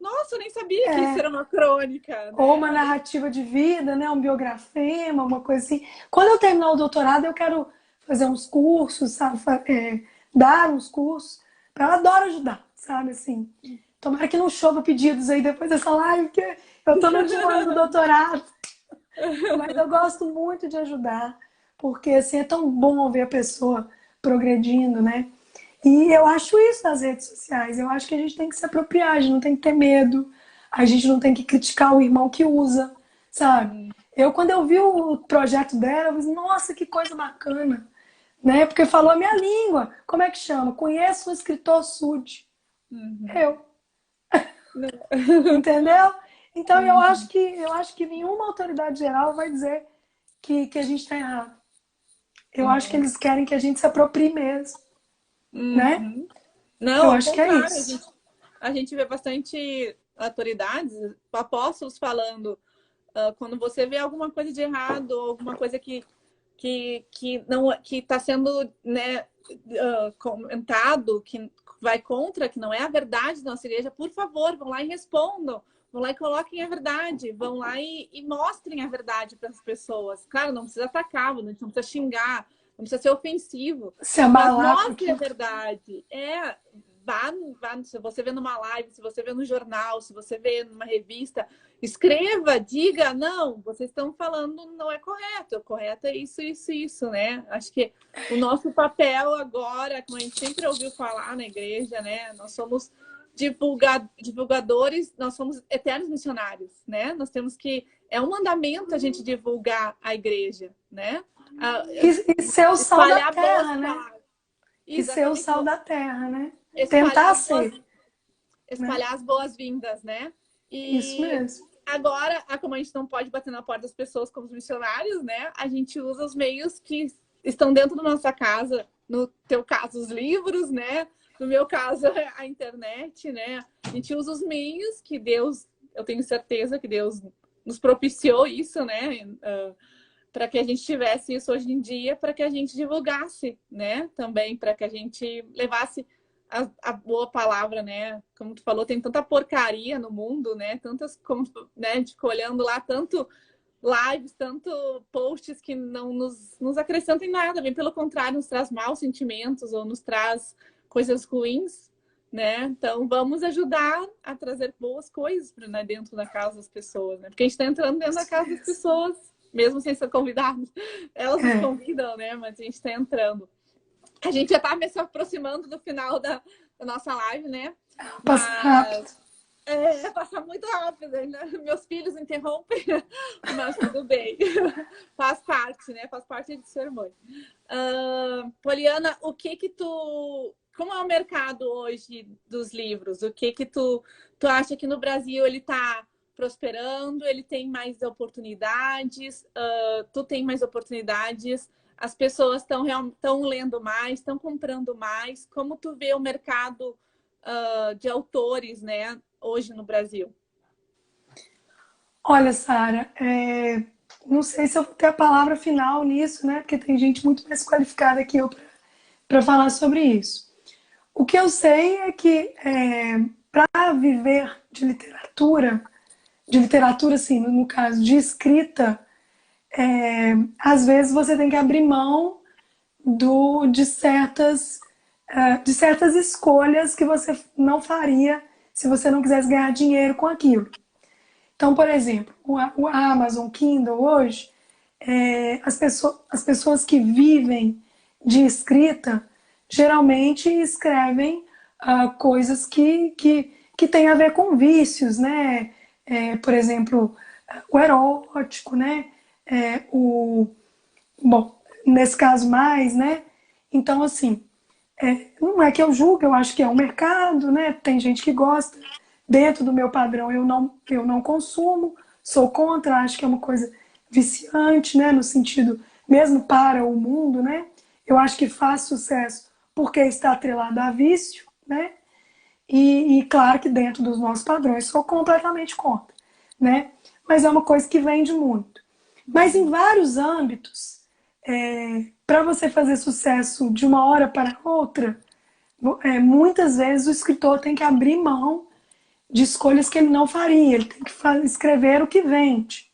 Nossa, eu nem sabia que isso É. era uma crônica, Ou né? uma Olha. narrativa de vida, né? Um biografema, uma coisa assim. Quando eu terminar o doutorado, eu quero fazer uns cursos, sabe? Dar uns cursos. Eu adoro ajudar, sabe? Assim. Tomara que não chova pedidos aí depois dessa live, porque eu tô no último ano do doutorado. Mas eu gosto muito de ajudar, porque assim é tão bom ver a pessoa progredindo, né? E eu acho isso nas redes sociais. Eu acho que a gente tem que se apropriar, a gente não tem que ter medo, a gente não tem que criticar o irmão que usa, sabe? Hum, Quando eu vi o projeto dela, eu disse, nossa, que coisa bacana, né? Porque falou a minha língua. Como é que chama? Conheço o escritor Sud. uhum. Eu, Não. entendeu? Então Uhum. eu acho que nenhuma autoridade geral vai dizer que a gente está errado. Eu acho que Uhum. eles querem que a gente se aproprie mesmo, né? Uhum. Eu Não, ao acho que é contrário, isso. a gente vê bastante autoridades, apóstolos falando, quando você vê alguma coisa de errado, alguma coisa que não que está sendo, né, comentado, que vai contra, que não é a verdade da nossa igreja, por favor, vão lá e respondam. Vão lá e coloquem a verdade, vão lá e mostrem a verdade para as pessoas. Claro, não precisa atacar, não precisa xingar, não precisa ser ofensivo, Se mas abalar com mostre a aquilo. verdade. Se você vê numa live, se você vê no jornal, se você vê numa revista, escreva, diga, não, vocês estão falando não é correto, o correto é isso, isso, isso, né? Acho que o nosso papel agora, como a gente sempre ouviu falar na igreja, né? Nós somos divulgadores, nós somos eternos missionários, né? Nós temos que, é um mandamento a gente divulgar a igreja, né? E ser o sal da Espalhar boas terra, né? palavras. E ser o Exatamente, sal da terra, né? espalhar Tentar as boas, ser, né? espalhar as boas-vindas, né? Isso E mesmo. agora, como a gente não pode bater na porta das pessoas como os missionários, né? A gente usa os meios estão dentro da nossa casa, no teu caso, os livros, né? No meu caso, a internet, né? A gente usa os meios que Deus, eu tenho certeza que Deus nos propiciou isso, né? Para que a gente tivesse isso hoje em dia, para que a gente divulgasse, né? Também, para que a gente levasse a boa palavra, né? Como tu falou, tem tanta porcaria no mundo, né? Tantas, como, né? A gente ficou olhando lá, tanto lives, tanto posts que não nos acrescentam em nada, bem pelo contrário, nos traz maus sentimentos ou nos traz coisas ruins, né? Então, vamos ajudar a trazer boas coisas para, né, dentro da casa das pessoas, né? Porque a gente está entrando dentro da casa das pessoas, mesmo sem ser convidado. Elas nos convidam, né? Mas a gente está entrando. A gente já está se aproximando do final da nossa live, né? Passa rápido. Passa muito rápido, né? Meus filhos interrompem, mas tudo bem. Faz parte, né? Faz parte de ser mãe. Poliana, o que que tu... Como é o mercado hoje dos livros? O que que tu acha que no Brasil ele está prosperando? Ele tem mais oportunidades? Tu tem mais oportunidades? As pessoas estão lendo mais? Estão comprando mais? Como tu vê o mercado de autores, né, hoje no Brasil? Olha, Sara, não sei se eu vou ter a palavra final nisso, né? Porque tem gente muito mais qualificada que eu para falar sobre isso. O que eu sei é que para viver de literatura, assim, no caso de escrita, às vezes você tem que abrir mão de certas escolhas que você não faria se você não quisesse ganhar dinheiro com aquilo. Então, por exemplo, o Amazon Kindle hoje, as pessoas que vivem de escrita geralmente escrevem coisas que têm a ver com vícios, né? Por exemplo, o erótico, né? Bom, nesse caso mais, né? Então, assim, não é que eu julgo, eu acho que é um mercado, né? Tem gente que gosta. Dentro do meu padrão, eu não consumo, sou contra, acho que é uma coisa viciante, né? No sentido, mesmo para o mundo, né? Eu acho que faz sucesso porque está atrelado a vício, né? E claro que dentro dos nossos padrões, sou completamente contra, né? Mas é uma coisa que vende muito. Mas em vários âmbitos, para você fazer sucesso de uma hora para outra, muitas vezes o escritor tem que abrir mão de escolhas que ele não faria, ele tem que escrever o que vende,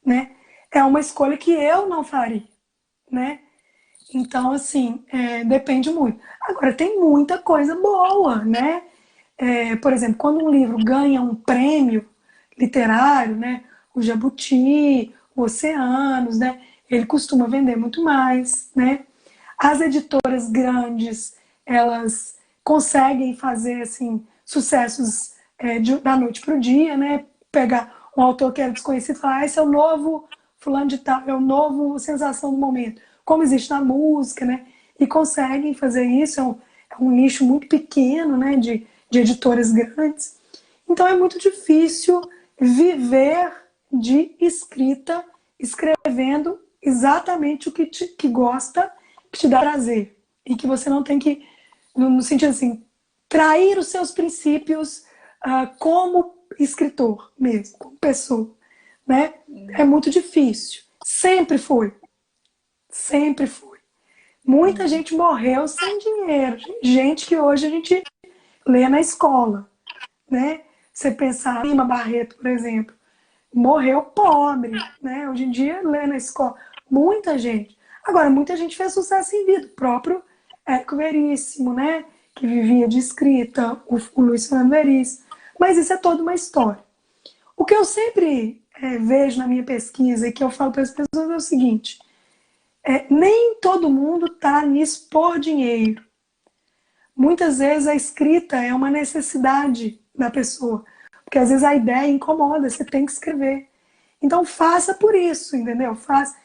né? É uma escolha que eu não faria, né? Então, assim, depende muito. Agora, tem muita coisa boa, né? Por exemplo, quando um livro ganha um prêmio literário, né? O Jabuti, o Oceanos, né? Ele costuma vender muito mais, né? As editoras grandes, elas conseguem fazer, assim, sucessos da noite para o dia, né? Pegar um autor que era desconhecido e falar, esse é o novo fulano de tal, é o novo sensação do momento, como existe na música, né? E conseguem fazer isso, é um nicho muito pequeno, né? De editoras grandes. Então é muito difícil viver de escrita, escrevendo exatamente o que gosta, que te dá prazer. E que você não tem que, no sentido assim, trair os seus princípios como escritor mesmo, como pessoa, né? É muito difícil. Sempre foi. Sempre foi. Muita gente morreu sem dinheiro. Gente que hoje a gente lê na escola, né? Você pensar, Lima Barreto, por exemplo, morreu pobre, né? Hoje em dia lê na escola. Muita gente. Agora, muita gente fez sucesso em vida. O próprio Érico Veríssimo, né? Que vivia de escrita, o Luiz Fernando Veríssimo. Mas isso é toda uma história. O que eu sempre vejo na minha pesquisa e que eu falo para as pessoas é o seguinte: nem todo mundo está nisso por dinheiro. Muitas vezes a escrita é uma necessidade da pessoa, porque às vezes a ideia incomoda, você tem que escrever. Então faça por isso, entendeu? Faça.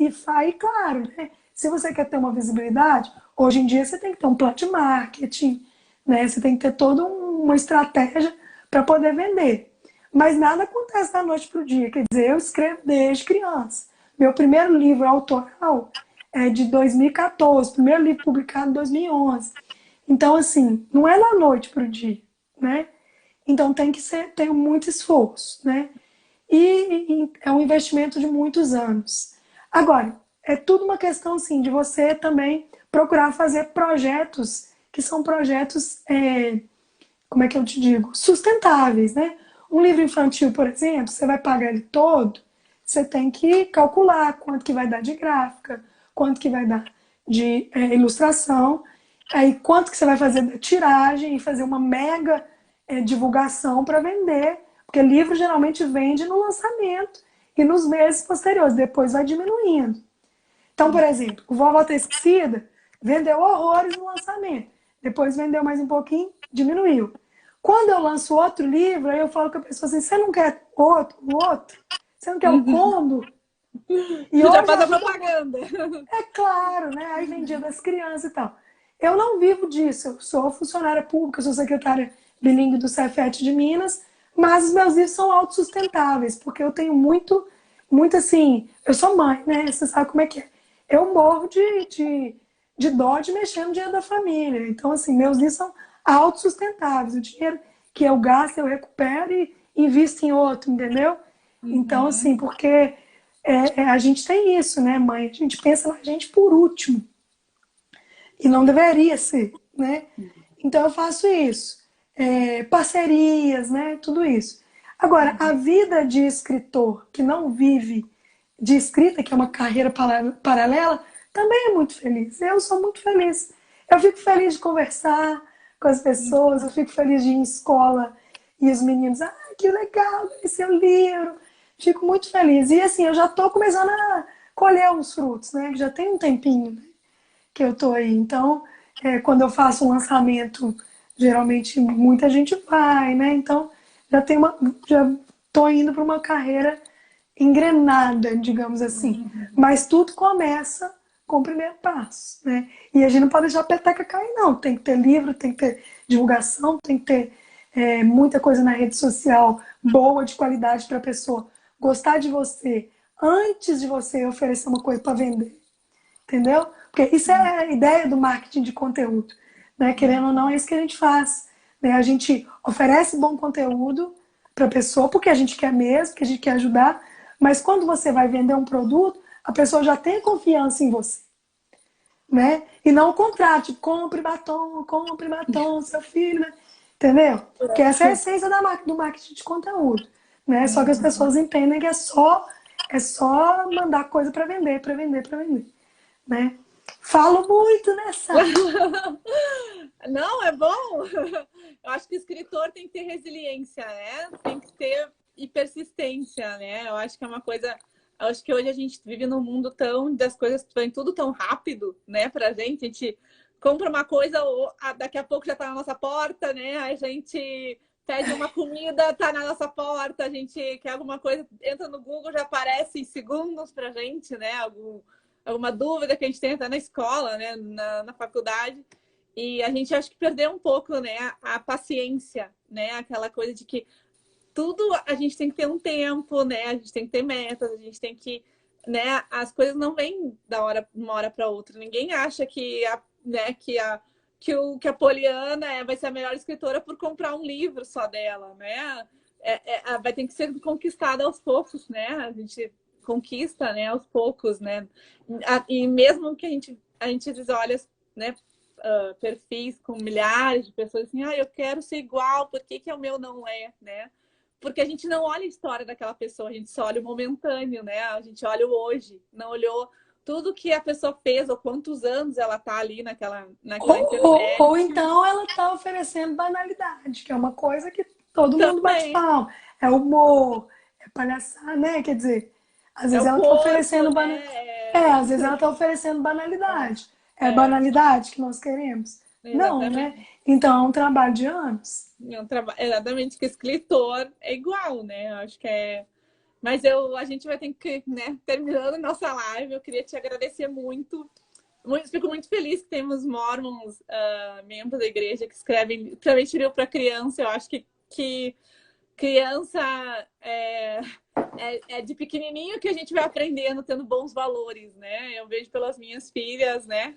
E claro, né? Se você quer ter uma visibilidade, hoje em dia você tem que ter um plano de marketing, né? Você tem que ter toda uma estratégia para poder vender. Mas nada acontece da noite para o dia. Quer dizer, eu escrevo desde criança. Meu primeiro livro autoral é de 2014, primeiro livro publicado em 2011. Então, assim, não é da noite para o dia, né? Então tem que ser, tem muito esforço, né? E é um investimento de muitos anos. Agora, é tudo uma questão, assim, de você também procurar fazer projetos que são projetos, como é que eu te digo, sustentáveis, né? Um livro infantil, por exemplo, você vai pagar ele todo, você tem que calcular quanto que vai dar de gráfica, quanto que vai dar de ilustração, aí quanto que você vai fazer da tiragem e fazer uma mega divulgação para vender, porque livro geralmente vende no lançamento e nos meses posteriores, depois vai diminuindo. Então, por exemplo, o Vovó Tá Esquecida vendeu horrores no lançamento. Depois vendeu mais um pouquinho, diminuiu. Quando eu lanço outro livro, aí eu falo com a pessoa assim, você não quer outro, o outro? Você não quer o combo? E Você já hoje faz a a vida propaganda. é claro, né? Aí vem Dia das Crianças e tal. Eu não vivo disso, eu sou funcionária pública, eu sou secretária bilíngue do Cefet de Minas, mas os meus livros são autossustentáveis, porque eu tenho muito assim, eu sou mãe, né? Você sabe como é que é. Eu morro de dó de mexer no dinheiro da família. Então, assim, meus livros são autossustentáveis. O dinheiro que eu gasto, eu recupero e invisto em outro, entendeu? Então, assim, Uhum. porque a gente tem isso, né, mãe? A gente pensa na gente por último. E não deveria ser, né? Então eu faço isso. Parcerias, né? Tudo isso. Agora, a vida de escritor que não vive de escrita, que é uma carreira paralela, também é muito feliz. Eu sou muito feliz. Eu fico feliz de conversar com as pessoas, eu fico feliz de ir em escola e os meninos, que legal, esse é o livro. Fico muito feliz. E assim, eu já estou começando a colher uns frutos, né? Que já tem um tempinho, né, que eu tô aí. Então, quando eu faço um lançamento, geralmente muita gente vai, né? Então, já tô indo para uma carreira engrenada, digamos assim. Mas tudo começa com o primeiro passo, né? E a gente não pode deixar a peteca cair, não. Tem que ter livro, tem que ter divulgação, tem que ter muita coisa na rede social boa, de qualidade para a pessoa gostar de você antes de você oferecer uma coisa para vender. Entendeu? Porque isso é a ideia do marketing de conteúdo, né? Querendo ou não, é isso que a gente faz, né? A gente oferece bom conteúdo para a pessoa porque a gente quer mesmo, porque a gente quer ajudar, mas quando você vai vender um produto, a pessoa já tem confiança em você, né? E não o contrário, tipo, compre batom, seu filho, né? Entendeu? Porque essa é a essência do marketing de conteúdo, né? Só que as pessoas entendem que é só mandar coisa para vender, para vender, para vender, né? Falo muito nessa. Não, é bom. Eu acho que o escritor tem que ter resiliência, né? Tem que ter e persistência, né? Eu acho que é uma coisa. Eu acho que hoje a gente vive num mundo tão das coisas vem tudo tão rápido, né? Pra gente, a gente compra uma coisa, daqui a pouco já tá na nossa porta, né? A gente pede uma comida, tá na nossa porta, a gente quer alguma coisa, entra no Google, já aparece em segundos pra gente, né? Alguma dúvida que a gente tem até na escola, né? Na faculdade. E a gente acho que perdeu um pouco, né, a paciência, né? Aquela coisa de que tudo a gente tem que ter um tempo, né? A gente tem que ter metas, a gente tem que, né? As coisas não vêm uma hora para outra. Ninguém acha que né, que a Poliana vai ser a melhor escritora por comprar um livro só dela, né? Vai ter que ser conquistada aos poucos, né? A gente conquista, né, aos poucos, né? E mesmo que a gente olha, né, perfis com milhares de pessoas assim, eu quero ser igual, por que que o meu não é, né? Porque a gente não olha a história daquela pessoa, a gente só olha o momentâneo, né? A gente olha o hoje, não olhou tudo que a pessoa fez ou quantos anos ela tá ali naquela Ou internet. então ela está oferecendo banalidade, que é uma coisa que todo mundo bate Também palma. É humor, é palhaçada, né? Quer dizer, às é vezes o ela está corpo, oferecendo né? às vezes ela está oferecendo banalidade. É É, banalidade que nós queremos? Não, né? exatamente. Então é um trabalho de anos. Exatamente, que escritor é igual, né? Eu acho que é. Mas a gente vai ter que, né, terminando nossa live, eu queria te agradecer muito. Fico muito feliz que temos mormons, membros da igreja, que escrevem, principalmente livro para criança. Eu acho que criança de pequenininho que a gente vai aprendendo, tendo bons valores, né? Eu vejo pelas minhas filhas, né?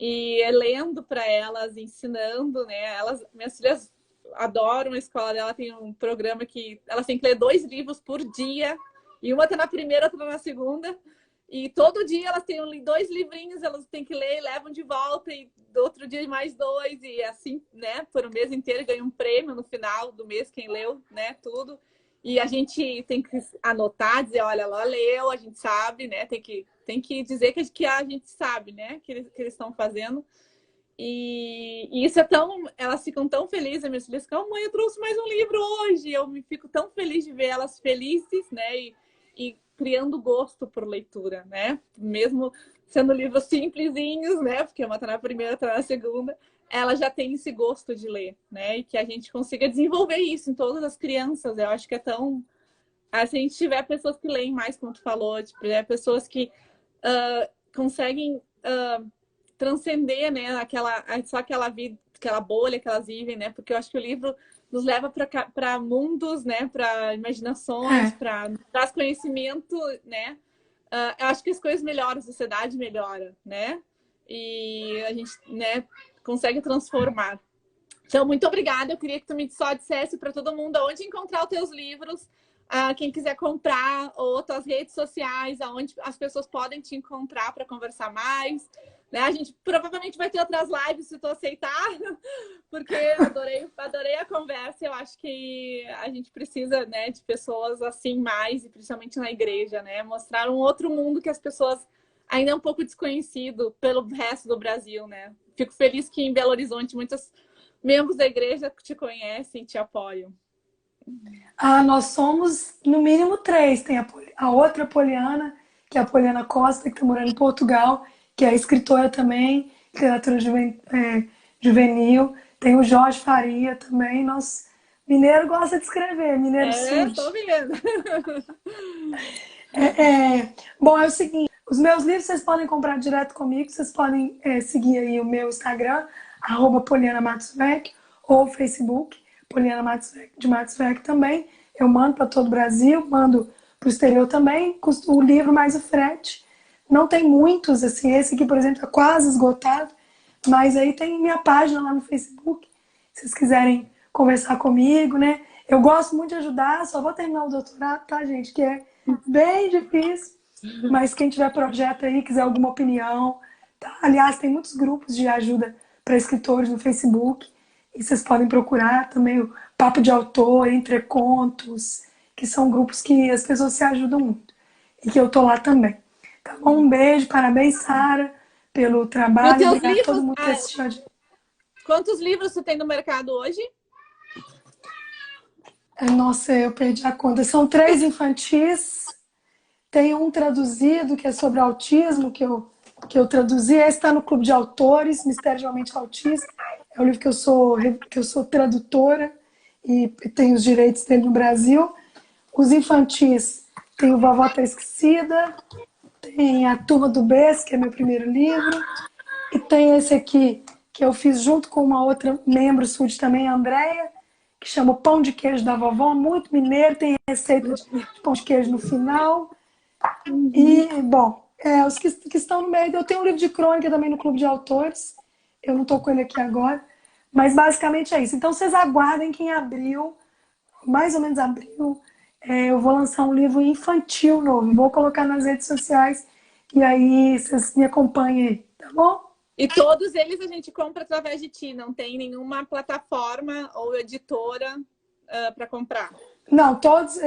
E lendo para elas, ensinando, né? Minhas filhas adoram a escola dela, tem um programa que elas têm que ler 2 livros por dia, e uma tá na primeira, outra na segunda. E todo dia elas têm 2 livrinhos, elas têm que ler e levam de volta, e do outro dia mais 2, e assim, né, por um mês inteiro, ganha um prêmio no final do mês, quem leu, né, tudo. E a gente tem que anotar, dizer, olha, ela leu, a gente sabe, né, tem que dizer que a gente sabe, né, que eles estão fazendo. E isso é tão... Elas ficam tão felizes, minhas filhas ficam, mãe, eu trouxe mais um livro hoje. Eu me fico tão feliz de ver elas felizes, né? E criando gosto por leitura, né? Mesmo sendo livros simplesinhos, né? Porque uma tá na primeira, outra na segunda. Ela já tem esse gosto de ler, né? E que a gente consiga desenvolver isso em todas as crianças. Eu acho que é tão... Se a gente tiver pessoas que leem mais, como tu falou, tipo, pessoas que conseguem... transcender, né, só aquela vida, aquela bolha que elas vivem, né? Porque eu acho que o livro nos leva para mundos, né? Para imaginações, para traz conhecimento, né? Eu acho que as coisas melhoram, a sociedade melhora, né? E a gente, né, consegue transformar. Então, muito obrigada. Eu queria que tu me só dissesse para todo mundo onde encontrar os teus livros, quem quiser comprar, ou tuas redes sociais, aonde as pessoas podem te encontrar para conversar mais. Né? A gente provavelmente vai ter outras lives, se tu aceitar, porque adorei a conversa. Eu acho que a gente precisa, né, de pessoas assim mais, e principalmente na igreja, né? Mostrar um outro mundo que as pessoas ainda é um pouco desconhecido pelo resto do Brasil, né? Fico feliz que em Belo Horizonte muitos membros da igreja te conhecem, te apoiam. Nós somos no mínimo 3. Tem a outra Poliana, que é a Poliana Costa, que está morando em Portugal, que é escritora também, literatura juvenil. Tem o Jorge Faria também. Mineiro gosta de escrever, mineiro sul. Estou vendo. Bom, é o seguinte, os meus livros vocês podem comprar direto comigo, vocês podem seguir aí o meu Instagram, @PolianaMatosVec, ou o Facebook, Poliana Matosvec, de Matosvec também. Eu mando para todo o Brasil, mando para o exterior também, custa o livro mais o frete. Não tem muitos, assim, esse aqui, por exemplo, está quase esgotado, mas aí tem minha página lá no Facebook, se vocês quiserem conversar comigo, né? Eu gosto muito de ajudar, só vou terminar o doutorado, tá, gente? Que é bem difícil, mas quem tiver projeto aí, quiser alguma opinião, tá? Aliás, tem muitos grupos de ajuda para escritores no Facebook, e vocês podem procurar também o Papo de Autor, Entre Contos, que são grupos que as pessoas se ajudam muito, e que eu tô lá também. Tá bom? Um beijo, parabéns, Sara, pelo trabalho, obrigada a todo mundo que assistiu. Quantos livros você tem no mercado hoje? Nossa, eu perdi a conta. São 3 infantis. Tem um traduzido que é sobre autismo, que eu traduzi. Esse está no Clube de Autores, Misteriosamente Autista. É o livro que eu sou tradutora e tenho os direitos dele no Brasil. Os infantis tem o Vovó Tá Esquecida, tem a Turma do Bes, que é meu primeiro livro, e tem esse aqui que eu fiz junto com uma outra membro sud também, a Andréia, que chama o Pão de Queijo da Vovó, muito mineiro, tem receita de pão de queijo no final. E, bom, os que estão no meio, eu tenho um livro de crônica também no Clube de Autores, eu não estou com ele aqui agora, mas basicamente é isso. Então vocês aguardem que em abril, mais ou menos abril, eu vou lançar um livro infantil novo, vou colocar nas redes sociais e aí vocês me acompanhem aí, tá bom? E todos eles a gente compra através de ti, não tem nenhuma plataforma ou editora para comprar? Não, todos,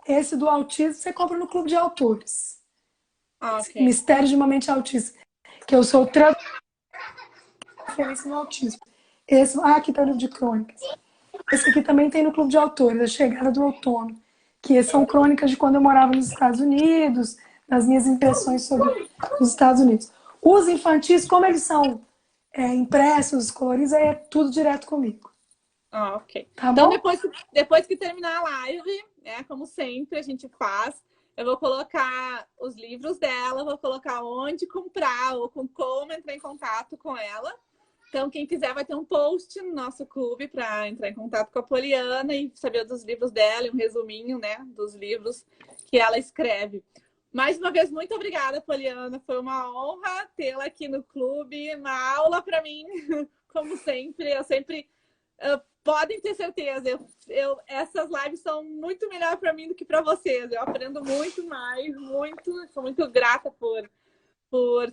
esse do autismo você compra no Clube de Autores. Okay. Mistério de uma Mente Autista, que eu sou referência no autismo. Aqui tá o livro de crônicas. Esse aqui também tem no Clube de Autores, A Chegada do Outono, que são crônicas de quando eu morava nos Estados Unidos, das minhas impressões sobre os Estados Unidos. Os infantis, como eles são impressos, coloridos, é tudo direto comigo. Ok. Tá então, bom? depois que terminar a live, né, como sempre a gente faz, eu vou colocar os livros dela, vou colocar onde comprar ou como entrar em contato com ela. Então, quem quiser vai ter um post no nosso clube para entrar em contato com a Poliana e saber dos livros dela, e um resuminho, né, dos livros que ela escreve. Mais uma vez, muito obrigada, Poliana. Foi uma honra tê-la aqui no clube, uma aula para mim, como sempre. Podem ter certeza, essas lives são muito melhor para mim do que para vocês. Eu aprendo muito mais, sou muito grata por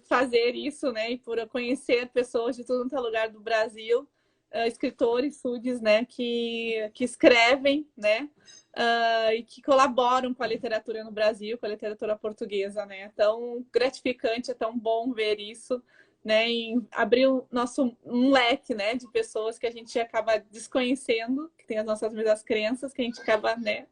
fazer isso, né? E por conhecer pessoas de todo lugar do Brasil, escritores, SUDs, né? Que escrevem, né? E que colaboram com a literatura no Brasil, com a literatura portuguesa, né? É tão gratificante, é tão bom ver isso, né? E abrir um leque, né? De pessoas que a gente acaba desconhecendo, que tem as nossas mesmas crenças, que a gente acaba, né?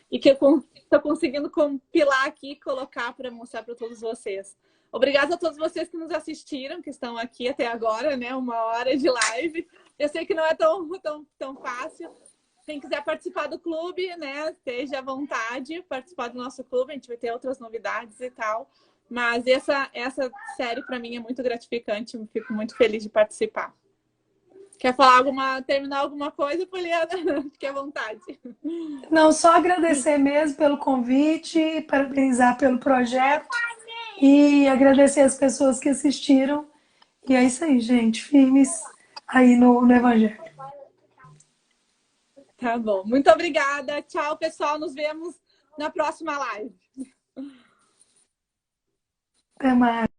E que eu estou conseguindo compilar aqui e colocar para mostrar para todos vocês. Obrigada a todos vocês que nos assistiram, que estão aqui até agora, né? 1 hora de live. Eu sei que não é tão fácil. Quem quiser participar do clube, né? Esteja à vontade, participar do nosso clube. A gente vai ter outras novidades e tal. Mas essa série, para mim, é muito gratificante. Eu fico muito feliz de participar. Quer terminar alguma coisa, Poliana? Fique à vontade. Não, só agradecer mesmo pelo convite, parabenizar pelo projeto e agradecer as pessoas que assistiram. E é isso aí, gente. Firmes aí no Evangelho. Tá bom. Muito obrigada. Tchau, pessoal. Nos vemos na próxima live. Até mais.